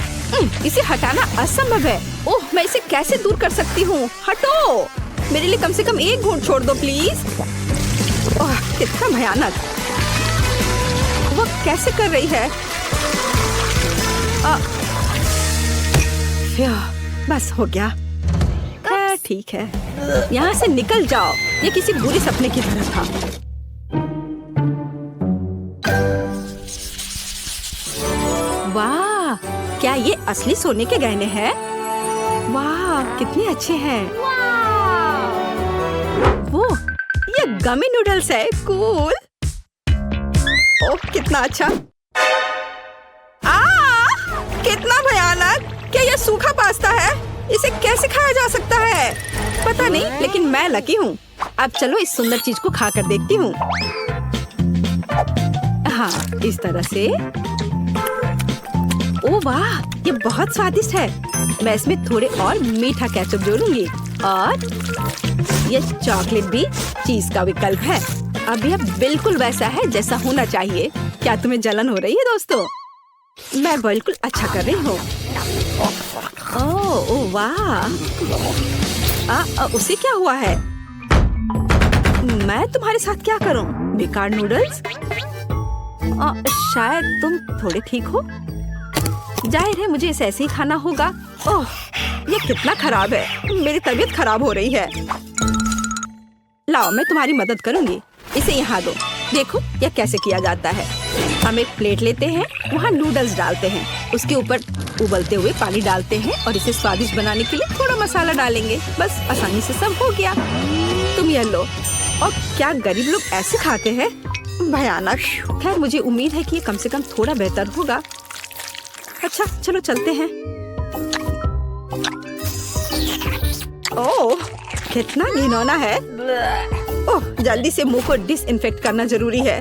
A: इसे हटाना असंभव है। ओह, मैं इसे कैसे दूर कर सकती हूँ? हटो, मेरे लिए कम से कम एक घूंट छोड़ दो प्लीज। ओह, कितना भयानक। वो कैसे कर रही है? बस हो गया। ठीक है, यहाँ से निकल जाओ। ये किसी बुरे सपने की तरह था। वाह, क्या ये असली सोने के गहने हैं? वाह, कितने अच्छे हैं। वो ये गमी नूडल्स है। कूल। ओह, कितना अच्छा। कितना भयानक। क्या यह सूखा पास्ता है? इसे कैसे खाया जा सकता है? पता नहीं, लेकिन मैं लकी हूँ। अब चलो इस सुंदर चीज को खा कर देखती हूँ। हाँ, इस तरह से। ओह वाह, ये बहुत स्वादिष्ट है। मैं इसमें थोड़े और मीठा केचप जोड़ूंगी। और ये चॉकलेट भी चीज का विकल्प है। अब यह बिल्कुल वैसा है जैसा होना चाहिए। क्या तुम्हें जलन हो रही है दोस्तों? मैं बिल्कुल अच्छा कर रही हूँ। ओह वाह, उसे क्या हुआ है? मैं तुम्हारे साथ क्या करूं? बेकार नूडल्स। शायद तुम थोड़े ठीक हो। जाहिर है मुझे इसे ऐसे ही खाना होगा। ओह, ये कितना खराब है। मेरी तबीयत खराब हो रही है। लाओ, मैं तुम्हारी मदद करूंगी। इसे यहाँ दो। देखो यह कैसे किया जाता है। हम एक प्लेट लेते हैं, वहाँ नूडल्स डालते हैं, उसके ऊपर उबलते हुए पानी डालते हैं और इसे स्वादिष्ट बनाने के लिए थोड़ा मसाला डालेंगे। बस आसानी से सब हो गया। तुम यह लो। और क्या गरीब लोग ऐसे खाते हैं? भयानक। खैर मुझे उम्मीद है कि ये कम से कम थोड़ा बेहतर होगा। अच्छा चलो चलते हैं। ओह, कितना घिनौना है। ओह, जल्दी से मुंह को डिसइंफेक्ट करना जरूरी है।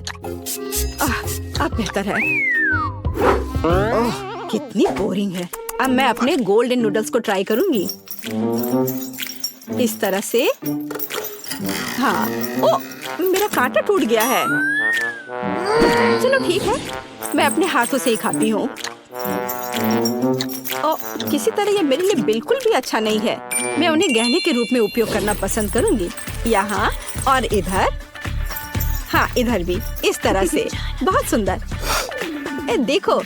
A: अब बेहतर है। ओह, कितनी बोरिंग है। अब मैं अपने गोल्डन नूडल्स को ट्राई करूंगी। इस तरह से। हाँ, ओह, मेरा कांटा टूट गया है। चलो ठीक है, मैं अपने हाथों से ही खाती हूँ। किसी तरह ये मेरे लिए बिल्कुल भी अच्छा नहीं है। मैं उन्हें गहने के रूप में उपयोग करना पसंद करूंगी। यहाँ और इधर। हाँ, इधर भी इस तरह से। बहुत सुंदर। देखो,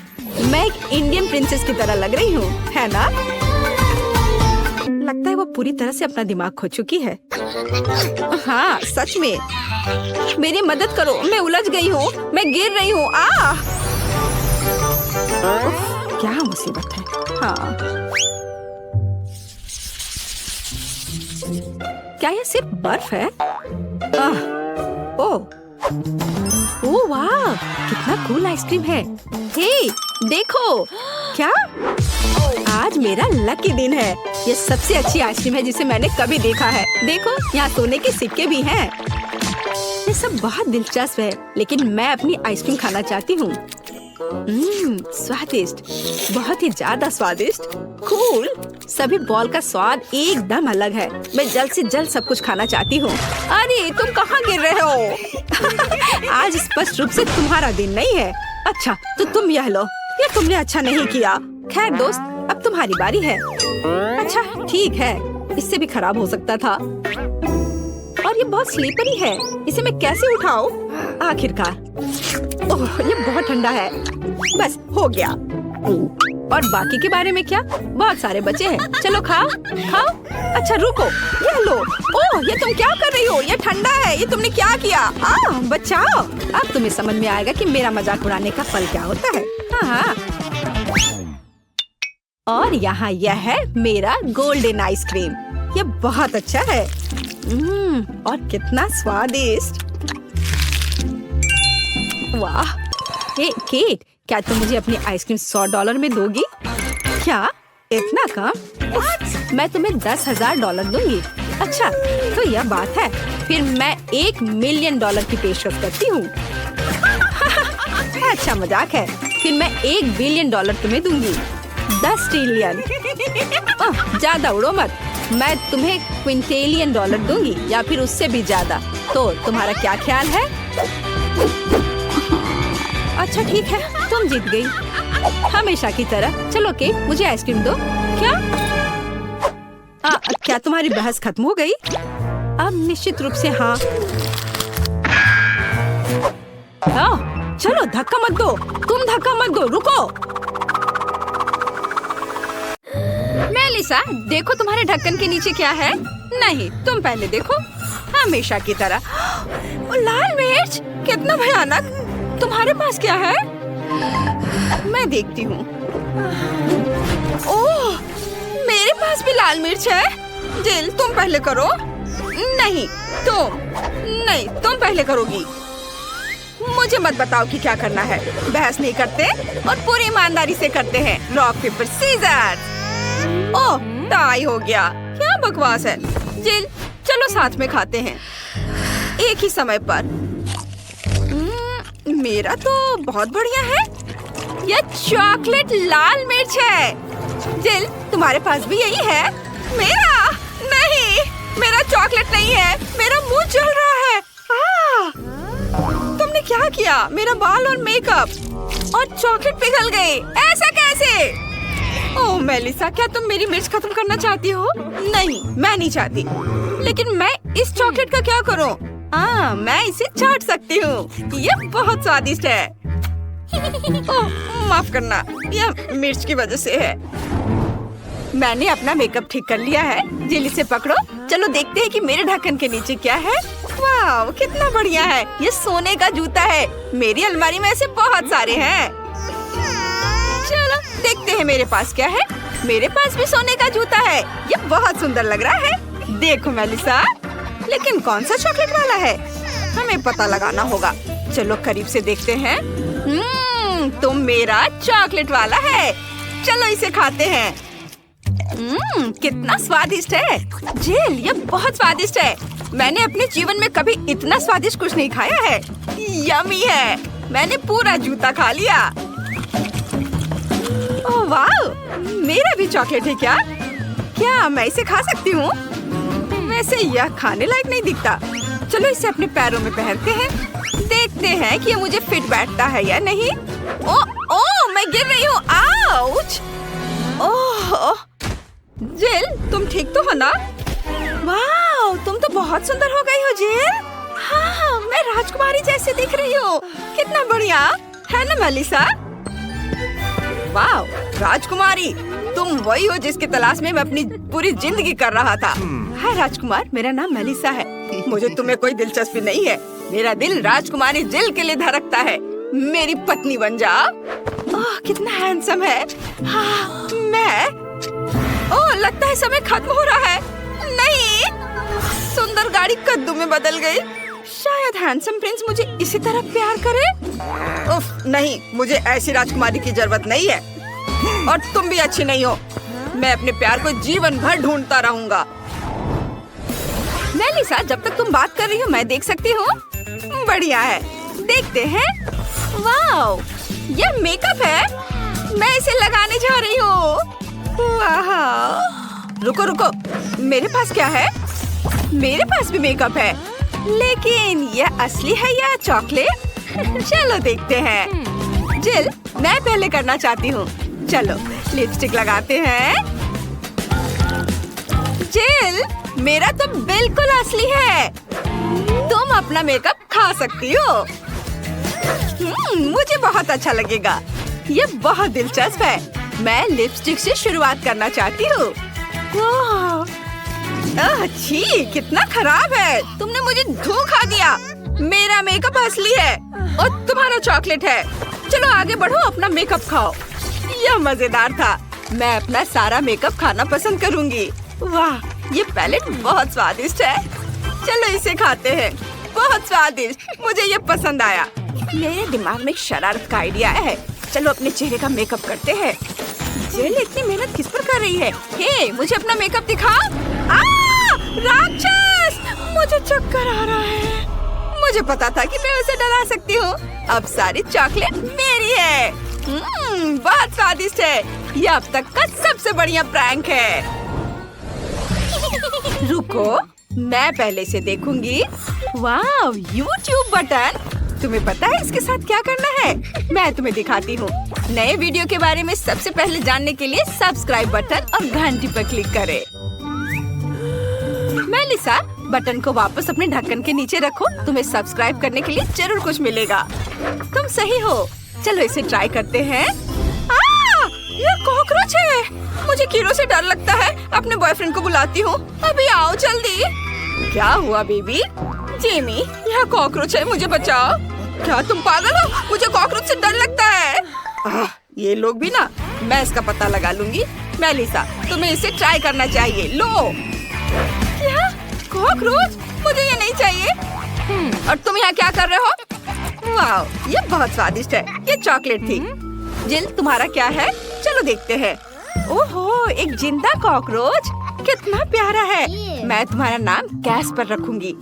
A: मैं एक इंडियन प्रिंसेस की तरह लग रही हूँ, है ना? लगता है वो पूरी तरह से अपना दिमाग खो चुकी है। हाँ सच में। मेरी मदद करो, मैं उलझ गई हूँ, मैं गिर रही हूँ। क्या मुसीबत है। हाँ, क्या ये सिर्फ बर्फ है? ओह वाह, कितना कूल आइसक्रीम है। हे, देखो क्या, आज मेरा लकी दिन है। ये सबसे अच्छी आइसक्रीम है जिसे मैंने कभी देखा है। देखो, यहाँ सोने के सिक्के भी हैं। ये सब बहुत दिलचस्प है, लेकिन मैं अपनी आइसक्रीम खाना चाहती हूँ। स्वादिष्ट, बहुत ही ज्यादा स्वादिष्ट। कूल। सभी बॉल का स्वाद एकदम अलग है। मैं जल्द से जल्द सब कुछ खाना चाहती हूँ। अरे तुम कहाँ गिर रहे हो? आज स्पष्ट रूप से तुम्हारा दिन नहीं है। अच्छा, तो तुम यह लो। ये तुमने अच्छा नहीं किया। खैर दोस्त, अब तुम्हारी बारी है। अच्छा ठीक है, इससे भी खराब हो सकता था। और ये बहुत स्लीपरी है, इसे मैं कैसे उठाऊं? आखिरकार, ओह ये बहुत ठंडा है। बस हो गया। और बाकी के बारे में क्या? बहुत सारे बचे हैं। चलो खाओ खाओ। अच्छा रुको, ये लो। ओह ये तुम क्या कर रही हो? ये ठंडा है। ये तुमने क्या किया? बचाओ। अब तुम्हें समझ में आएगा कि मेरा मजाक उड़ाने का फल क्या होता है। हाँ। और यहाँ यह है मेरा गोल्डन आइसक्रीम। ये बहुत अच्छा है। और कितना स्वादिष्ट। वाह। हे केट, क्या तुम मुझे अपनी आइसक्रीम $100 में दोगी? क्या इतना कम? मैं तुम्हें $10,000 दूंगी। अच्छा तो यह बात है। फिर मैं $1 मिलियन की पेशकश करती हूँ। अच्छा मजाक है। फिर मैं $1 बिलियन तुम्हें दूंगी। 10 ट्रिलियन। ज्यादा उड़ो मत। मैं तुम्हें क्विंटेलियन डॉलर दूंगी या फिर उससे भी ज्यादा। तो तुम्हारा क्या ख्याल है? अच्छा ठीक है, तुम जीत गई हमेशा की तरह। चलो के मुझे आइसक्रीम दो। क्या तुम्हारी बहस खत्म हो गई? अब निश्चित रूप से हाँ। चलो धक्का मत दो। तुम धक्का मत दो, रुको। मेलिसा, देखो तुम्हारे ढक्कन के नीचे क्या है। नहीं, तुम पहले देखो। हमेशा की तरह। लाल मिर्च, कितना भयानक। तुम्हारे पास क्या है? मैं देखती हूँ। ओह, मेरे पास भी लाल मिर्च है। जिल, तुम पहले करो। नहीं, तुम पहले करोगी। मुझे मत बताओ कि क्या करना है। बहस नहीं करते और पूरी ईमानदारी से करते हैं। Rock paper scissor. Oh, tie हो गया। क्या बकवास है। जिल, चलो साथ में खाते हैं एक ही समय पर। मेरा तो बहुत बढ़िया है। यह चॉकलेट लाल मिर्च है। जिल, तुम्हारे पास भी यही है? मेरा नहीं, मेरा चॉकलेट नहीं है। मेरा मुंह जल रहा है। तुमने क्या किया? मेरा बाल और मेकअप और चॉकलेट पिघल गए। ऐसा कैसे? ओह मेलिसा, क्या तुम मेरी मिर्च खत्म करना चाहती हो? नहीं, मैं नहीं चाहती। लेकिन मैं इस चॉकलेट का क्या करूं? मैं इसे चाट सकती हूँ। ये बहुत स्वादिष्ट है। ओह, माफ करना, यह मिर्च की वजह से है। मैंने अपना मेकअप ठीक कर लिया है। जिल, इसे पकड़ो। चलो देखते हैं कि मेरे ढक्कन के नीचे क्या है। वाह, कितना बढ़िया है। ये सोने का जूता है। मेरी अलमारी में ऐसे बहुत सारे हैं। चलो देखते हैं मेरे पास क्या है। मेरे पास भी सोने का जूता है। ये बहुत सुंदर लग रहा है। देखो मेलिसा, लेकिन कौन सा चॉकलेट वाला है? हमें पता लगाना होगा। चलो करीब से देखते हैं। तुम मेरा चॉकलेट वाला है। चलो इसे खाते हैं। कितना स्वादिष्ट है। जिल, ये बहुत स्वादिष्ट है। मैंने अपने जीवन में कभी इतना स्वादिष्ट कुछ नहीं खाया है। यम्मी है। मैंने पूरा जूता खा लिया। ओह वाह, मेरा भी चॉकलेट है क्या? क्या मैं इसे खा सकती हूँ? वैसे यह खाने लायक नहीं दिखता। चलो इसे अपने पैरों में पहनते हैं। देखते हैं कि ये मुझे फिट बैठता है या नहीं। ओह, मैं गिर रही हूँ। आउच। ओह जिल, तुम ठीक तो हो ना? वाह, तुम तो बहुत सुंदर हो गई हो जिल। हाँ, मैं राजकुमारी जैसे दिख रही हूँ। कितना बढ़िया है ना मेलिसा? वाह, राजकुमारी, तुम वही हो जिसकी तलाश में मैं अपनी पूरी जिंदगी कर रहा था। हाय राजकुमार, मेरा नाम मेलिसा है। मुझे तुम्हें कोई दिलचस्पी नहीं है। मेरा दिल राजकुमारी जिल के लिए धड़कता है। मेरी पत्नी बन जा। ओह, कितना हैंडसम है। हाँ, मैं। ओह, लगता है समय खत्म हो रहा है। नहीं, सुंदर गाड़ी कद्दू में बदल गई। शायद हैंडसम प्रिंस मुझे इसी तरह प्यार करे। उफ, नहीं, मुझे ऐसी राजकुमारी की जरूरत नहीं है। और तुम भी अच्छी नहीं हो। मैं अपने प्यार को जीवन भर ढूंढता रहूंगा। मेलिसा, जब तक तुम बात कर रही हो मैं देख सकती हूँ। बढ़िया है, देखते हैं। वाओ, यह मेकअप है। मैं इसे लगाने जा रही हूँ। वाह, रुको रुको, मेरे पास क्या है? मेरे पास भी मेकअप है, लेकिन यह असली है या चॉकलेट? चलो देखते हैं। जिल, मैं पहले करना चाहती हूँ। चलो लिपस्टिक लगाते हैं। जिल, मेरा तो बिल्कुल असली है। तुम अपना मेकअप खा सकती हो। मुझे बहुत अच्छा लगेगा। ये बहुत दिलचस्प है। मैं लिपस्टिक से शुरुआत करना चाहती हूँ। छी, कितना खराब है। तुमने मुझे धोखा दिया। मेरा मेकअप असली है और तुम्हारा चॉकलेट है। चलो आगे बढ़ो, अपना मेकअप खाओ। यह मजेदार था। मैं अपना सारा मेकअप खाना पसंद करूंगी। वाह, ये पैलेट बहुत स्वादिष्ट है। चलो इसे खाते हैं। बहुत स्वादिष्ट, मुझे ये पसंद आया। मेरे दिमाग में एक शरारत का आइडिया है। चलो अपने चेहरे का मेकअप करते हैं। जिल इतनी मेहनत किस पर कर रही है? हे, मुझे अपना मेकअप दिखा। राक्षस! मुझे चक्कर आ रहा है। मुझे पता था कि मैं उसे डरा सकती हूँ। अब सारी चॉकलेट मेरी है। बहुत स्वादिष्ट है। ये अब तक का सबसे बढ़िया प्रैंक है। रुको, मैं पहले से देखूंगी। वाह, YouTube बटन। तुम्हें पता है इसके साथ क्या करना है? मैं तुम्हें दिखाती हूँ। नए वीडियो के बारे में सबसे पहले जानने के लिए सब्सक्राइब बटन और घंटी पर क्लिक करें। मेलिसा, बटन को वापस अपने ढक्कन के नीचे रखो। तुम्हें सब्सक्राइब करने के लिए जरूर कुछ मिलेगा। तुम सही हो। चलो इसे ट्राई करते हैं। ये कॉकरोच है। मुझे कीड़ों से डर लगता है। अपने बॉयफ्रेंड को बुलाती हूँ। अभी आओ जल्दी। क्या हुआ बेबी? जेमी, यह कॉकरोच है, मुझे बचाओ। क्या तुम पागल हो? मुझे कॉकरोच से डर लगता है। ये लोग भी ना। मैं इसका पता लगा लूंगी। मेलिसा, तुम्हें इसे ट्राई करना चाहिए। लो। क्या? कॉकरोच? मुझे ये नहीं चाहिए। और तुम यहाँ क्या कर रहे हो? वाह, ये बहुत स्वादिष्ट है। ये चॉकलेट थी। जिल, तुम्हारा क्या है? चलो देखते हैं। ओहो, एक जिंदा कॉकरोच। कितना प्यारा है। मैं तुम्हारा नाम कैस्पर रखूंगी।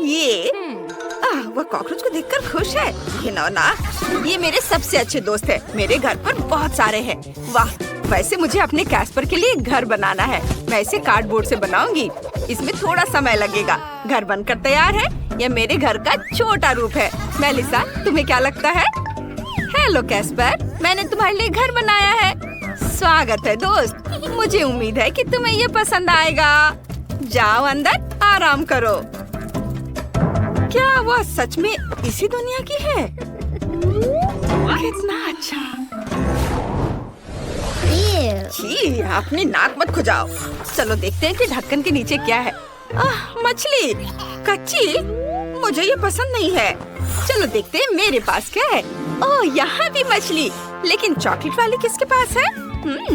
A: ये वह कॉकरोच को देखकर खुश है। ये मेरे सबसे अच्छे दोस्त है। मेरे घर पर बहुत सारे हैं। वाह, वैसे मुझे अपने कैस्पर के लिए घर बनाना है। मैं इसे कार्डबोर्ड से बनाऊंगी। इसमें थोड़ा समय लगेगा। घर बनकर तैयार है। यह मेरे घर का छोटा रूप है। मेलिसा, तुम्हें क्या लगता है? हेलो कैस्पर, मैंने तुम्हारे लिए घर बनाया है। स्वागत है दोस्त। मुझे उम्मीद है कि तुम्हें ये पसंद आएगा। जाओ अंदर आराम करो। क्या वह सच में इसी दुनिया की है? कितना अच्छा। छी, अपनी नाक मत खुजाओ। चलो देखते हैं कि ढक्कन के नीचे क्या है। मछली कच्ची। मुझे ये पसंद नहीं है। चलो देखते हैं मेरे पास क्या है। ओह, यहाँ भी मछली। लेकिन चॉकलेट वाली किसके पास है?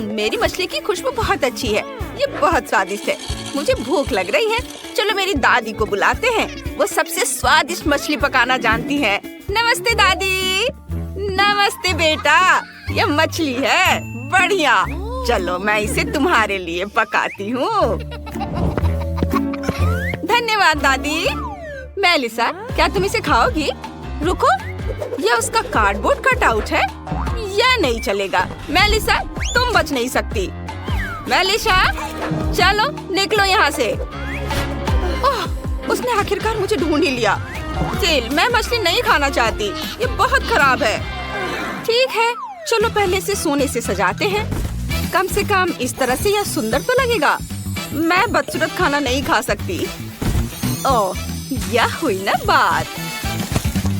A: मेरी मछली की खुशबू बहुत अच्छी है। ये बहुत स्वादिष्ट है। मुझे भूख लग रही है। चलो मेरी दादी को बुलाते हैं। वो सबसे स्वादिष्ट मछली पकाना जानती है। नमस्ते दादी। नमस्ते बेटा। ये मछली है। बढ़िया। चलो मैं इसे तुम्हारे लिए पकाती हूँ। धन्यवाद दादी। मेलिसा, क्या तुम इसे खाओगी? रुको, यह उसका कार्डबोर्ड कटआउट है। यह नहीं चलेगा। मेलिसा, तुम बच नहीं सकती। मेलिसा, चलो निकलो यहाँ से। ओह, उसने आखिरकार मुझे ढूंढ ही लिया। जिल, मैं मछली नहीं खाना चाहती। ये बहुत खराब है। ठीक है, चलो पहले इसे सोने से सजाते हैं। कम से कम इस तरह से यह सुंदर तो लगेगा। मैं बदसूरत खाना नहीं खा सकती। ओह, यह हुई ना बात।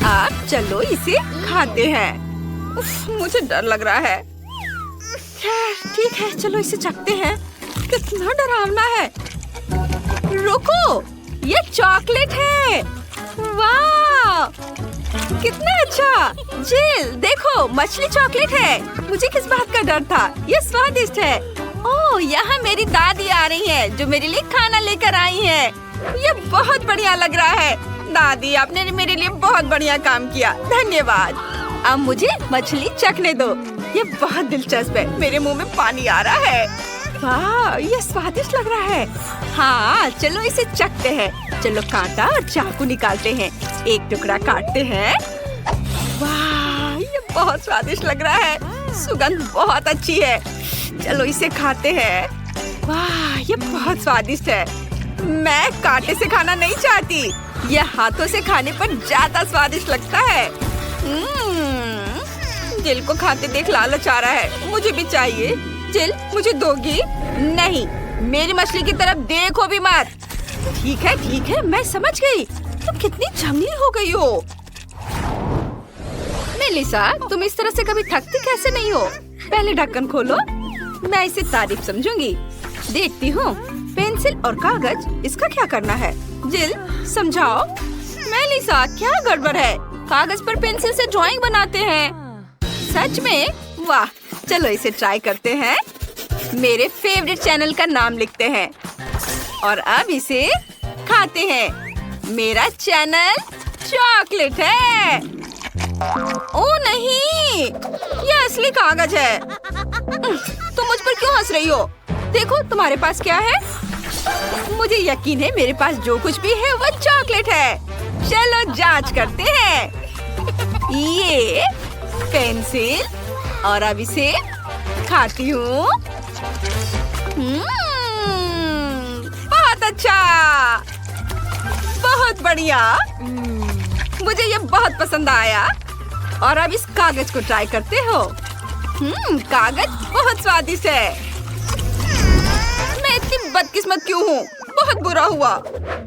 A: अब चलो इसे खाते हैं। उफ, मुझे डर लग रहा है। ठीक है, चलो इसे चखते हैं। कितना डरावना है। रुको, ये चॉकलेट है। वाह, कितना अच्छा। जिल देखो, मछली चॉकलेट है। मुझे किस बात का डर था। ये स्वादिष्ट है। ओह, यहाँ मेरी दादी आ रही है जो मेरे लिए खाना लेकर आई है। ये बहुत बढ़िया लग रहा है। दादी, आपने मेरे लिए बहुत बढ़िया काम किया, धन्यवाद। अब मुझे मछली चखने दो। ये बहुत दिलचस्प है। मेरे मुंह में पानी आ रहा है। वाह, ये स्वादिष्ट लग रहा है। हाँ, चलो इसे चखते हैं। चलो कांटा और चाकू निकालते हैं। एक टुकड़ा काटते हैं। वाह, ये बहुत स्वादिष्ट लग रहा है। सुगंध बहुत अच्छी है। चलो इसे खाते हैं। वाह, ये बहुत स्वादिष्ट है। मैं कांटे से खाना नहीं चाहती। यह हाथों से खाने पर ज्यादा स्वादिष्ट लगता है। जिल को खाते देख लालच आ रहा है। मुझे भी चाहिए। जिल, मुझे दोगी? नहीं, मेरी मछली की तरफ देखो भी मत। ठीक है, मैं समझ गई। तुम कितनी जंगली हो गई हो। मेलिसा, तुम इस तरह से कभी थकती कैसे नहीं हो? पहले ढक्कन खोलो। मैं इसे तारीफ समझूंगी। देखती हूँ। पेंसिल और कागज, इसका क्या करना है? जिल, समझाओ। मेलिसा, क्या गड़बड़ है? कागज पर पेंसिल से ड्राइंग बनाते हैं। सच में? वाह, चलो इसे ट्राई करते हैं। मेरे फेवरेट चैनल का नाम लिखते हैं और अब इसे खाते हैं। मेरा चैनल चॉकलेट है। ओ नहीं, ये असली कागज है। तुम मुझ पर क्यों हंस रही हो? देखो तुम्हारे पास क्या है। मुझे यकीन है मेरे पास जो कुछ भी है वो चॉकलेट है। चलो जांच करते हैं। ये पेंसिल और अब इसे खाती हूँ। बहुत अच्छा, बहुत बढ़िया। मुझे ये बहुत पसंद आया। और अब इस कागज को ट्राई करते हो। कागज बहुत स्वादिष्ट है। मैं इतनी बदकिस्मत क्यों हूँ? बहुत बुरा हुआ।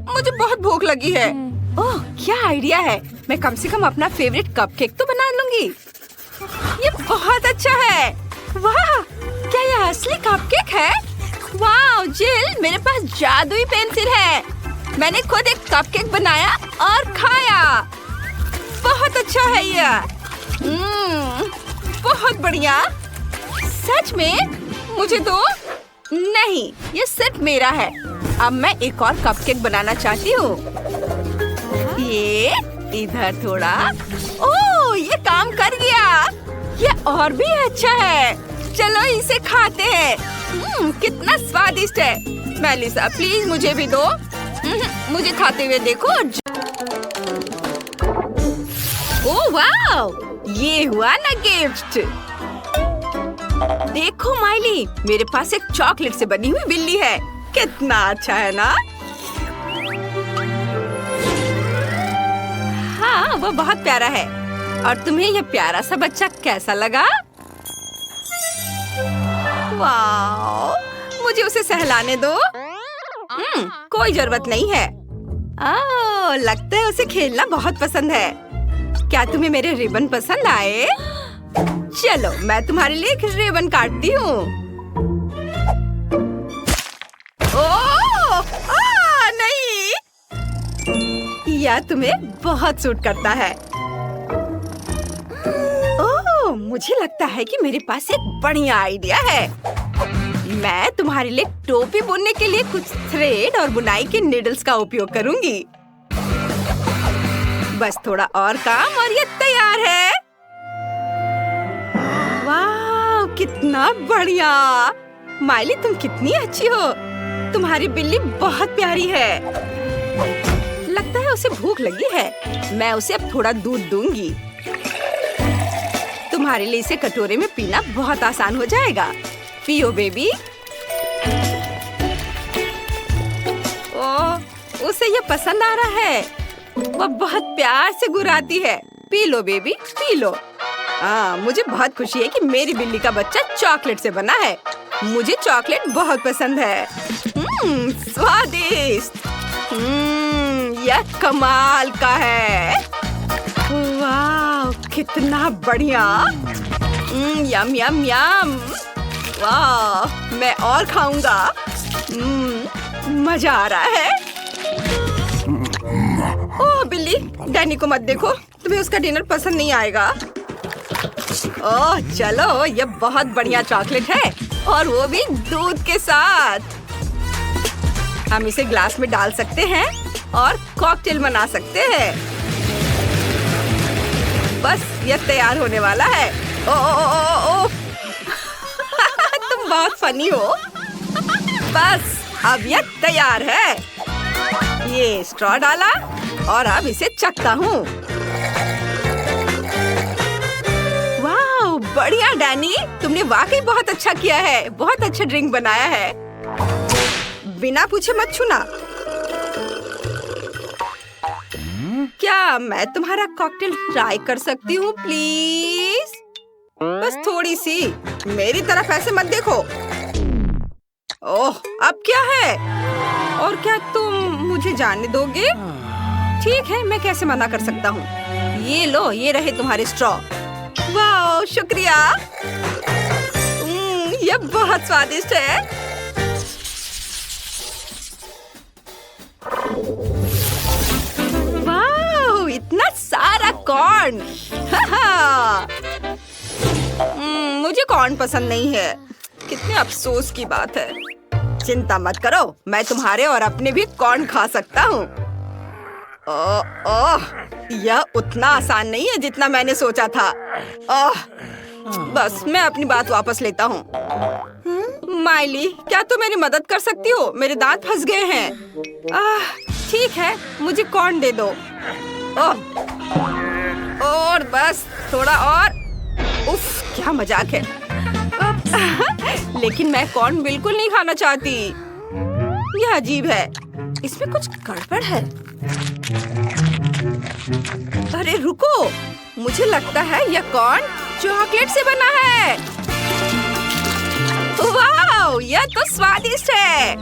A: मुझे बहुत भूख लगी है। ओह, क्या आइडिया है। मैं कम से कम अपना फेवरेट कपकेक तो बना लूंगी। ये बहुत अच्छा है। वाह, क्या यह असली कपकेक है? वाह जिल, मेरे पास जादुई पेंसिल है। मैंने खुद एक कपकेक बनाया और खाया। बहुत अच्छा है यह। बहुत बढ़िया। सच में? मुझे दो। नहीं, ये सिर्फ मेरा है। अब मैं एक और कपकेक बनाना चाहती हूँ। ये इधर थोड़ा। ओह, ये काम कर गया। ये और भी अच्छा है। चलो इसे खाते हैं। कितना स्वादिष्ट है। मेलिसा, प्लीज मुझे भी दो। मुझे खाते हुए देखो। ओह वाह, ये हुआ ना गिफ्ट। देखो माइली, मेरे पास एक चॉकलेट से बनी हुई बिल्ली है। कितना अच्छा है ना? हाँ, वो बहुत प्यारा है। और तुम्हें ये प्यारा सा बच्चा कैसा लगा? वाह, मुझे उसे सहलाने दो। कोई जरूरत नहीं है। लगता है उसे खेलना बहुत पसंद है। क्या तुम्हें मेरे रिबन पसंद आए? चलो, मैं तुम्हारे लिए एक रिबन काटती हूँ। ओह, नहीं, यह तुम्हें बहुत सूट करता है। ओह, मुझे लगता है कि मेरे पास एक बढ़िया आइडिया है। मैं तुम्हारे लिए टोपी बुनने के लिए कुछ थ्रेड और बुनाई के नीडल्स का उपयोग करूंगी। बस थोड़ा और काम और ये तैयार है। वाह, कितना बढ़िया। माइली, तुम कितनी अच्छी हो। तुम्हारी बिल्ली बहुत प्यारी है। लगता है उसे भूख लगी है। मैं उसे अब थोड़ा दूध दूंगी। तुम्हारे लिए इसे कटोरे में पीना बहुत आसान हो जाएगा। पियो बेबी। ओह, उसे ये पसंद आ रहा है। वो बहुत प्यार से गुर्राती है। P low baby, P low. मुझे बहुत खुशी है कि मेरी बिल्ली का बच्चा चॉकलेट से बना है। मुझे चॉकलेट बहुत पसंद है। स्वादिष्ट। यह कमाल का है। वाह, कितना बढ़िया। यम यम यम। वाह, मैं और खाऊंगा। मजा आ रहा है। ओह बिल्ली, डैनी को मत देखो। तुम्हें उसका डिनर पसंद नहीं आएगा। ओह चलो, ये बहुत बढ़िया चॉकलेट है और वो भी दूध के साथ। हम इसे ग्लास में डाल सकते हैं और कॉकटेल बना सकते हैं। बस ये तैयार होने वाला है। ओ, ओ, ओ, ओ, ओ। तुम बहुत फनी हो। बस अब ये तैयार है। ये स्ट्रॉ डाला और अब इसे चखता हूँ। वाह, बढ़िया डैनी, तुमने वाकई बहुत अच्छा किया है। बहुत अच्छा ड्रिंक बनाया है। बिना पूछे मत छूना। क्या मैं तुम्हारा कॉकटेल ट्राई कर सकती हूँ प्लीज? बस थोड़ी सी। मेरी तरफ ऐसे मत देखो। ओह, अब क्या है? और क्या तुम मुझे जाने दोगे? ठीक है, मैं कैसे मना कर सकता हूँ। ये लो, ये रहे तुम्हारे स्ट्रॉ। वाह, शुक्रिया। ये बहुत स्वादिष्ट है। वाह, इतना सारा कॉर्न। मुझे कॉर्न पसंद नहीं है। कितने अफसोस की बात है। चिंता मत करो, मैं तुम्हारे और अपने भी कॉर्न खा सकता हूँ। ओह, यह उतना आसान नहीं है जितना मैंने सोचा था। बस मैं अपनी बात वापस लेता हूँ। माइली, क्या तुम मेरी मदद कर सकती हो? मेरे दांत फंस गए हैं। ठीक है, मुझे कॉर्न दे दो। और बस थोड़ा और। उफ, क्या मजाक है। लेकिन मैं कॉर्न बिल्कुल नहीं खाना चाहती। यह अजीब है। इसमें कुछ गड़बड़ है। अरे रुको, मुझे लगता है यह कॉर्न चॉकलेट से बना है। वाह, यह तो स्वादिष्ट है।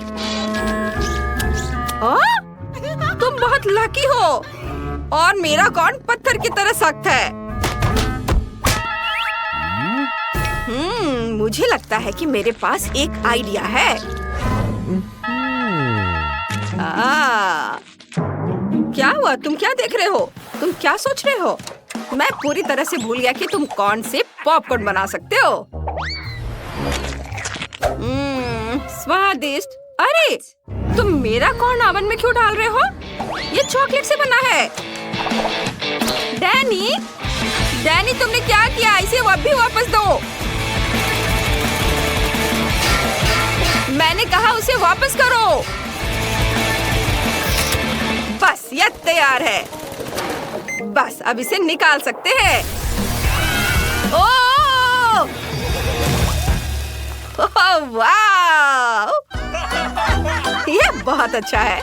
A: तुम बहुत लकी हो। और मेरा कॉर्न पत्थर की तरह सख्त है। मुझे लगता है कि मेरे पास एक आइडिया है। क्या हुआ? तुम क्या देख रहे हो? तुम क्या सोच रहे हो? मैं पूरी तरह से भूल गया कि तुम कॉर्न से पॉपकॉर्न बना सकते हो। स्वादिष्ट। अरे, तुम मेरा कॉर्न ओवन में क्यों डाल रहे हो? ये चॉकलेट से बना है। डैनी, तुमने क्या किया? इसे अभी वापस दो। मैंने कहा उसे वापस करो। बस यह तैयार है। बस अब इसे निकाल सकते हैं। ओह, वाह, यह बहुत अच्छा है।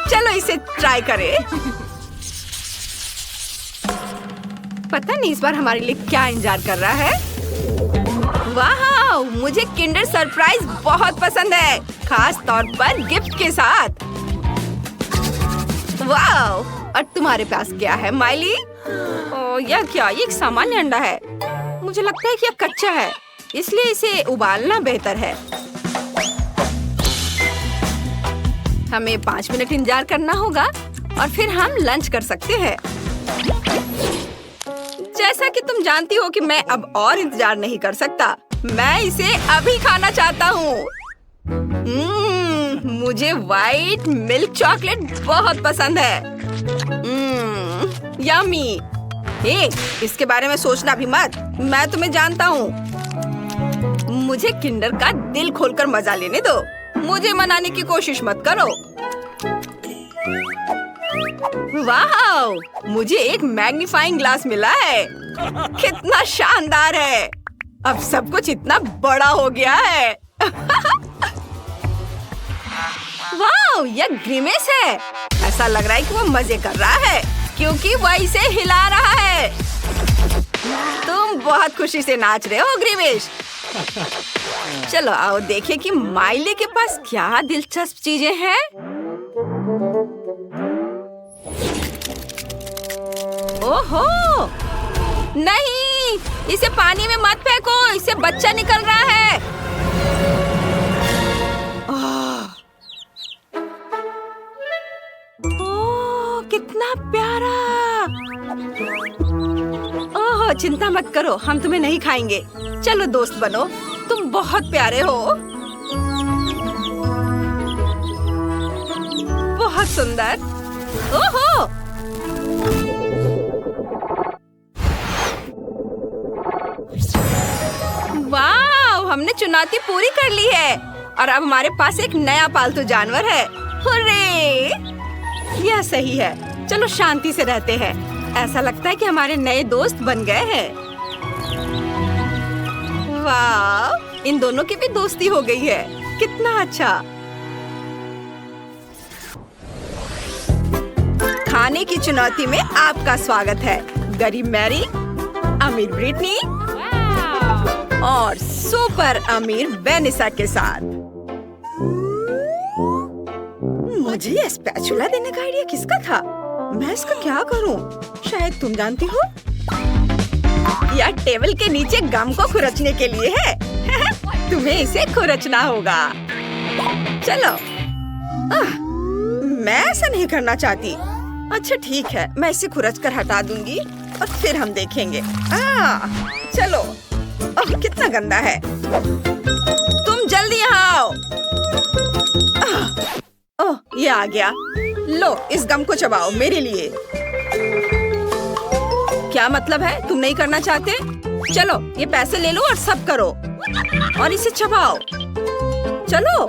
A: चलो इसे ट्राई करें। पता नहीं इस बार हमारे लिए क्या इंतजार कर रहा है। वाह, मुझे किंडर सरप्राइज बहुत पसंद है, खास तौर पर गिफ्ट के साथ। वाह, और तुम्हारे पास क्या है माइली? यह क्या? ये एक सामान्य अंडा है। मुझे लगता है कि यह कच्चा है, इसलिए इसे उबालना बेहतर है। हमें 5 मिनट इंतजार करना होगा और फिर हम लंच कर सकते हैं। जैसा कि तुम जानती हो कि मैं अब और इंतजार नहीं कर सकता। मैं इसे अभी खाना चाहता हूँ। मुझे व्हाइट मिल्क चॉकलेट बहुत पसंद है। यम्मी। इसके बारे में सोचना भी मत। मैं तुम्हें जानता हूँ। मुझे किंडर का दिल खोलकर मजा लेने दो। मुझे मनाने की कोशिश मत करो। वाह, मुझे एक मैग्नीफाइंग ग्लास मिला है। कितना शानदार है। अब सब कुछ इतना बड़ा हो गया है। वाह, यह ग्रिमेस है। ऐसा लग रहा है कि वो मजे कर रहा है क्योंकि वह इसे हिला रहा है। तुम बहुत खुशी से नाच रहे हो ग्रिमेश। चलो आओ देखें कि माइली के पास क्या दिलचस्प चीजें हैं। ओहो, नहीं, इसे पानी में मत फेंको, इससे बच्चा निकल रहा है। ओह, कितना प्यारा। मत करो, हम तुम्हें नहीं खाएंगे। चलो दोस्त बनो, तुम बहुत प्यारे हो। बहुत सुंदर। ओहो, वाह, हमने चुनौती पूरी कर ली है और अब हमारे पास एक नया पालतू जानवर है। हुर्रे! यह सही है। चलो शांति से रहते हैं। ऐसा लगता है कि हमारे नए दोस्त बन गए हैं। वाह, इन दोनों की भी दोस्ती हो गई है। कितना अच्छा। खाने की चुनौती में आपका स्वागत है। गरीब मैरी, अमीर ब्रिटनी और सुपर अमीर वेनिसा के साथ। मुझे ये स्पैचुला देने का आइडिया किसका था? मैं इसका क्या करूं? शायद तुम जानती हो। यह टेबल के नीचे गम को खुरचने के लिए है। तुम्हें इसे खुरचना होगा। चलो। मैं ऐसा नहीं करना चाहती। अच्छा ठीक है, मैं इसे खुरच कर हटा दूंगी और फिर हम देखेंगे। चलो। ओह, कितना गंदा है। तुम जल्दी यहाँ आओ। ओह, ये आ गया। लो, इस गम को चबाओ मेरे लिए। क्या मतलब है? तुम नहीं करना चाहते? चलो, ये पैसे ले लो और सब करो और इसे चबाओ। चलो।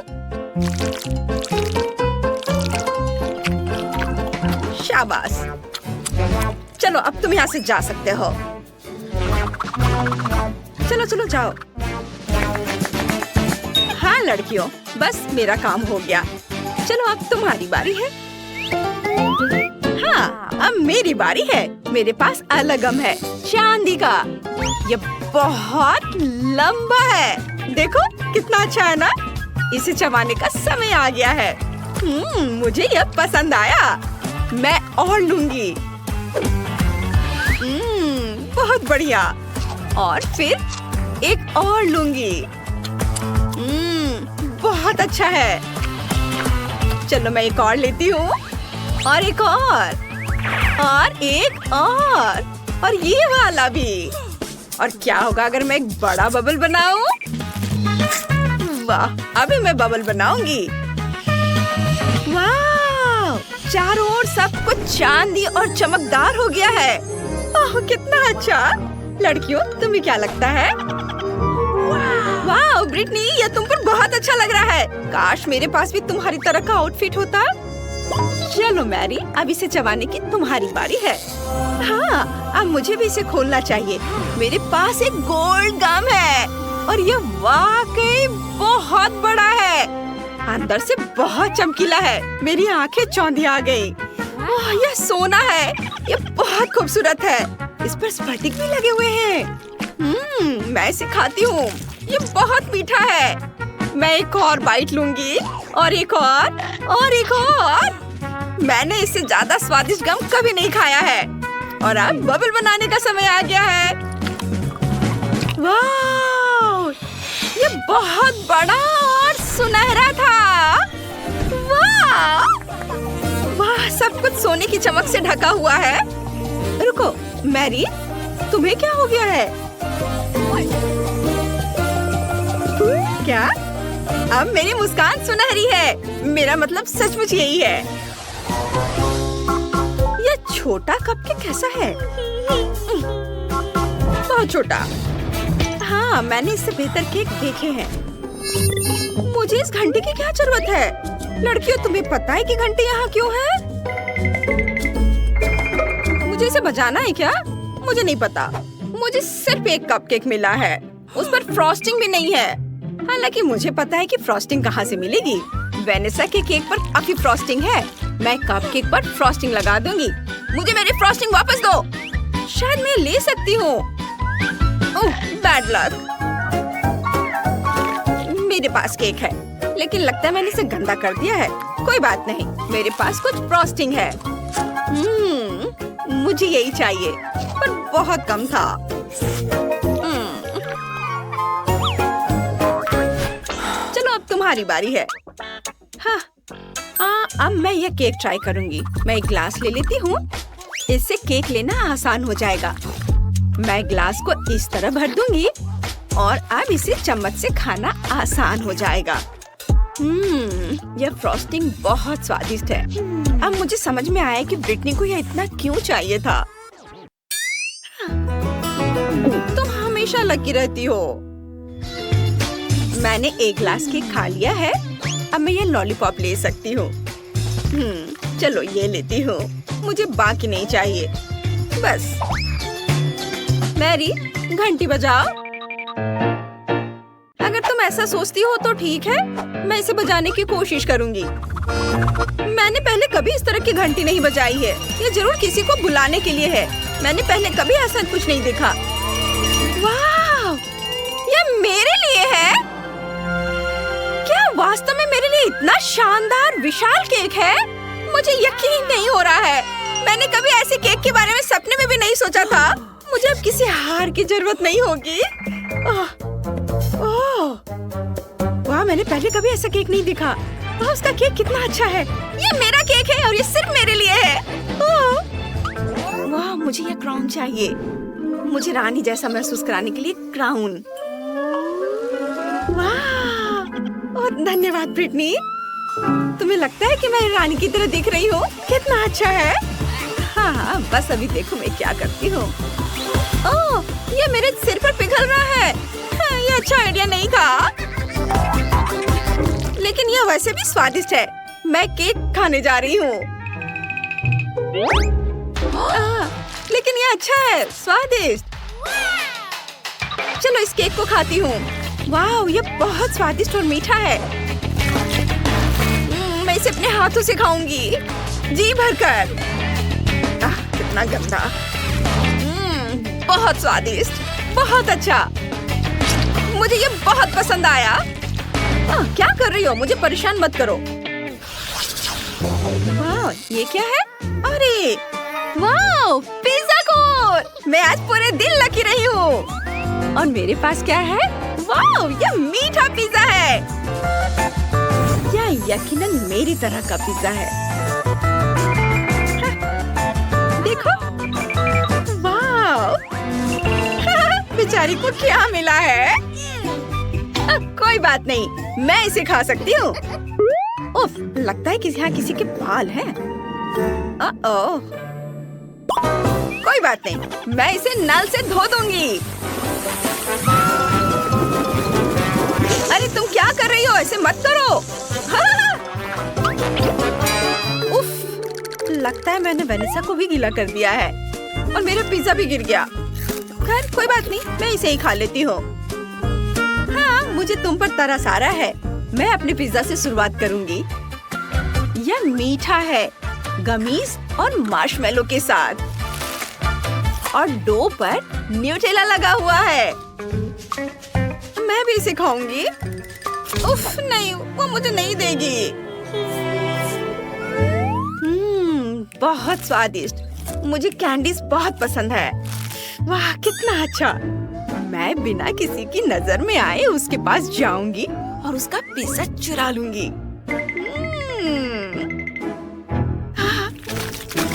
A: शाबाश। चलो, अब तुम यहाँ से जा सकते हो। चलो चलो जाओ। हाँ लड़कियों, बस मेरा काम हो गया। चलो अब तुम्हारी बारी है। हाँ, अब मेरी बारी है। मेरे पास अलग गम है, चांदी का। ये बहुत लंबा है। देखो कितना अच्छा है ना? इसे चबाने का समय आ गया है। मुझे यह पसंद आया। मैं और लूंगी। बहुत बढ़िया। और फिर एक और लूंगी। बहुत अच्छा है। चलो मैं एक और लेती हूँ और एक और एक और ये वाला भी। और क्या होगा अगर मैं एक बड़ा बबल बनाऊं? वाह, अभी मैं बबल बनाऊंगी। वाह, चारों ओर सब कुछ चांदी और चमकदार हो गया है। ओह, कितना अच्छा। लड़कियों, तुम्हें क्या लगता है? वाह ब्रिटनी, ये तुम पर बहुत अच्छा लग रहा है। काश मेरे पास भी तुम्हारी तरह का आउटफिट होता। चलो मैरी, अब इसे चबाने की तुम्हारी बारी है। हाँ, अब मुझे भी इसे खोलना चाहिए। मेरे पास एक गोल्ड गम है और ये वाकई बहुत बड़ा है। अंदर से बहुत चमकीला है। मेरी आंखें चौंधिया गई। ओह, यह सोना है। ये बहुत खूबसूरत है। इस पर स्फटिक भी लगे हुए हैं। मैं इसे खाती हूँ। ये बहुत मीठा है। मैं एक और बाइट लूंगी और एक और। मैंने इससे ज्यादा स्वादिष्ट गम कभी नहीं खाया है। और अब बबल बनाने का समय आ गया है। वाह, ये बहुत बड़ा और सुनहरा था। वाह वाह, सब कुछ सोने की चमक से ढका हुआ है। रुको मैरी, तुम्हें क्या हो गया है? क्या? अब मेरी मुस्कान सुनहरी है। मेरा मतलब सचमुच यही है। यह छोटा कपकेक कैसा है? बहुत छोटा। हाँ, मैंने इससे बेहतर केक देखे हैं। मुझे इस घंटे की क्या जरूरत है? लड़कियों, तुम्हें पता है कि घंटे यहाँ क्यों है? मुझे इसे बजाना है क्या? मुझे नहीं पता। मुझे सिर्फ एक कपकेक मिला है। उस पर फ्रॉस्टिंग भी नहीं है। हालांकि मुझे पता है कि फ्रॉस्टिंग कहाँ से मिलेगी। वेनिसा के केक पर काफी फ्रॉस्टिंग है। मैं कपकेक पर फ्रॉस्टिंग लगा दूंगी। मुझे मेरी फ्रॉस्टिंग वापस दो। शायद मैं ले सकती हूँ। ओह, बैड लक। मेरे पास केक है, लेकिन लगता है मैंने इसे गंदा कर दिया है। कोई बात नहीं, मेरे पास कुछ फ्रॉस्टिंग है। मुझे यही चाहिए, पर बहुत कम था। चलो अब तुम्हारी बारी है। हाँ, अब मैं यह केक ट्राई करूंगी। मैं एक ग्लास ले लेती हूँ। इससे केक लेना आसान हो जाएगा। मैं ग्लास को इस तरह भर दूंगी और अब इसे चम्मच से खाना आसान हो जाएगा। यह फ्रॉस्टिंग बहुत स्वादिष्ट है। अब मुझे समझ में आया कि ब्रिटनी को यह इतना क्यों चाहिए था। तुम हमेशा लकी रहती हो। मैंने एक ग्लास केक खा लिया है। अब मैं ये लॉलीपॉप ले सकती हूँ। चलो ये लेती हूँ। मुझे बाकी नहीं चाहिए। बस मैरी, घंटी बजाओ। अगर तुम ऐसा सोचती हो तो ठीक है, मैं इसे बजाने की कोशिश करूंगी। मैंने पहले कभी इस तरह की घंटी नहीं बजाई है। ये जरूर किसी को बुलाने के लिए है। मैंने पहले कभी ऐसा कुछ नहीं देखा। वाह, ये मेरे लिए है? क्या वास्तव में मेरे लिए इतना शानदार विशाल केक है? मुझे यकीन नहीं हो रहा है। मैंने कभी ऐसे केक के बारे में सपने में भी नहीं सोचा था। मुझे अब किसी हार की जरूरत नहीं होगी। वाह, मैंने पहले कभी ऐसा केक नहीं देखा। वाह, उसका केक कितना अच्छा है। ये मेरा केक है और ये सिर्फ मेरे लिए है। वाह, मुझे ये क्राउन चाहिए। मुझे रानी जैसा महसूस कराने के लिए क्राउन। वाह, और धन्यवाद ब्रिटनी। तुम्हें लगता है कि मैं रानी की तरह दिख रही हूँ? कितना अच्छा है। हाँ, बस अभी देखो मैं क्या करती हूँ। ओह, ये मेरे सिर पर पिघल रहा है। हाँ, ये अच्छा आइडिया नहीं था। लेकिन यह वैसे भी स्वादिष्ट है। मैं केक खाने जा रही हूँ। लेकिन ये अच्छा है, स्वादिष्ट। चलो इस केक को खाती हूँ। वाह, ये बहुत स्वादिष्ट और मीठा है। मैं इसे अपने हाथों से खाऊंगी, जी भरकर। कितना गंदा। बहुत स्वादिष्ट, बहुत अच्छा। मुझे ये बहुत पसंद आया। क्या कर रही हो? मुझे परेशान मत करो। वाह, ये क्या है? अरे वाह, पिज़्ज़ा कोन। मैं आज पूरे दिन लकी रही हूँ। और मेरे पास क्या है? वाह, ये मीठा पिज़्ज़ा है। यह यकीनन मेरी तरह का पिज़्ज़ा है। देखो, वाह, बेचारी को क्या मिला है? कोई बात नहीं, मैं इसे खा सकती हूँ। उफ, लगता है कि यहाँ किसी के बाल हैं। कोई बात नहीं, मैं इसे नल से धो दूंगी। अरे तुम क्या कर रही हो? ऐसे मत करो। उफ, लगता है मैंने वेनिसा को भी गीला कर दिया है और मेरा पिज्जा भी गिर गया। खैर कोई बात नहीं, मैं इसे ही खा लेती हूँ। हाँ, मुझे तुम पर तरस आ रहा है। मैं अपने पिज्जा से शुरुआत करूंगी। यह मीठा है, गमीज और मार्शमेलो के साथ, और डो पर न्यूटेला लगा हुआ है। मैं भी इसे खाऊंगी। उफ, नहीं, वो मुझे नहीं देगी। बहुत स्वादिष्ट। मुझे कैंडीज बहुत पसंद है। वाह, कितना अच्छा। मैं बिना किसी की नजर में आए उसके पास जाऊंगी और उसका पिज्जा चुरा लूंगी।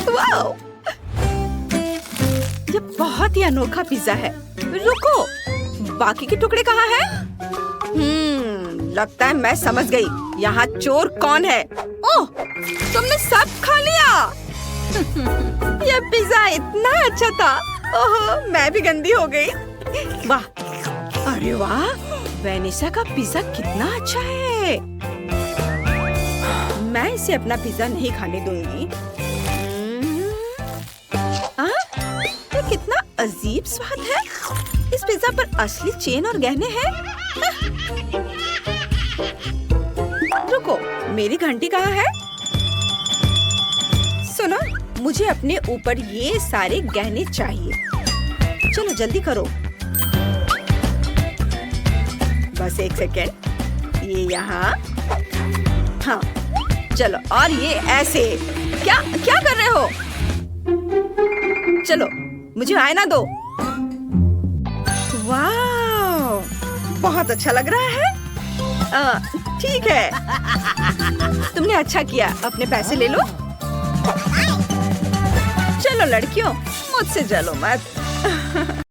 A: वाह, ये बहुत ही अनोखा पिज्जा है। रुको, बाकी के टुकड़े कहाँ हैं? लगता है मैं समझ गई। यहाँ चोर कौन है? ओह, तुमने सब खा लिया। यह पिज्जा इतना अच्छा था। ओह, मैं भी गंदी हो गई। वाह, अरे वाह, वेनिसा का पिज्जा कितना अच्छा है। मैं इसे अपना पिज्जा नहीं खाने दूंगी। ये कितना अजीब स्वाद है। इस पिज्जा पर असली चेन और गहने हैं। रुको, मेरी घंटी कहाँ है? सुनो, मुझे अपने ऊपर ये सारे गहने चाहिए। चलो जल्दी करो। बस एक सेकेंड, ये यहाँ। हाँ, चलो, और ये ऐसे। क्या क्या कर रहे हो? चलो, मुझे आईना दो। वाह, बहुत अच्छा लग रहा है। ठीक है, तुमने अच्छा किया। अपने पैसे ले लो। चलो लड़कियों, मुझसे जलो मत।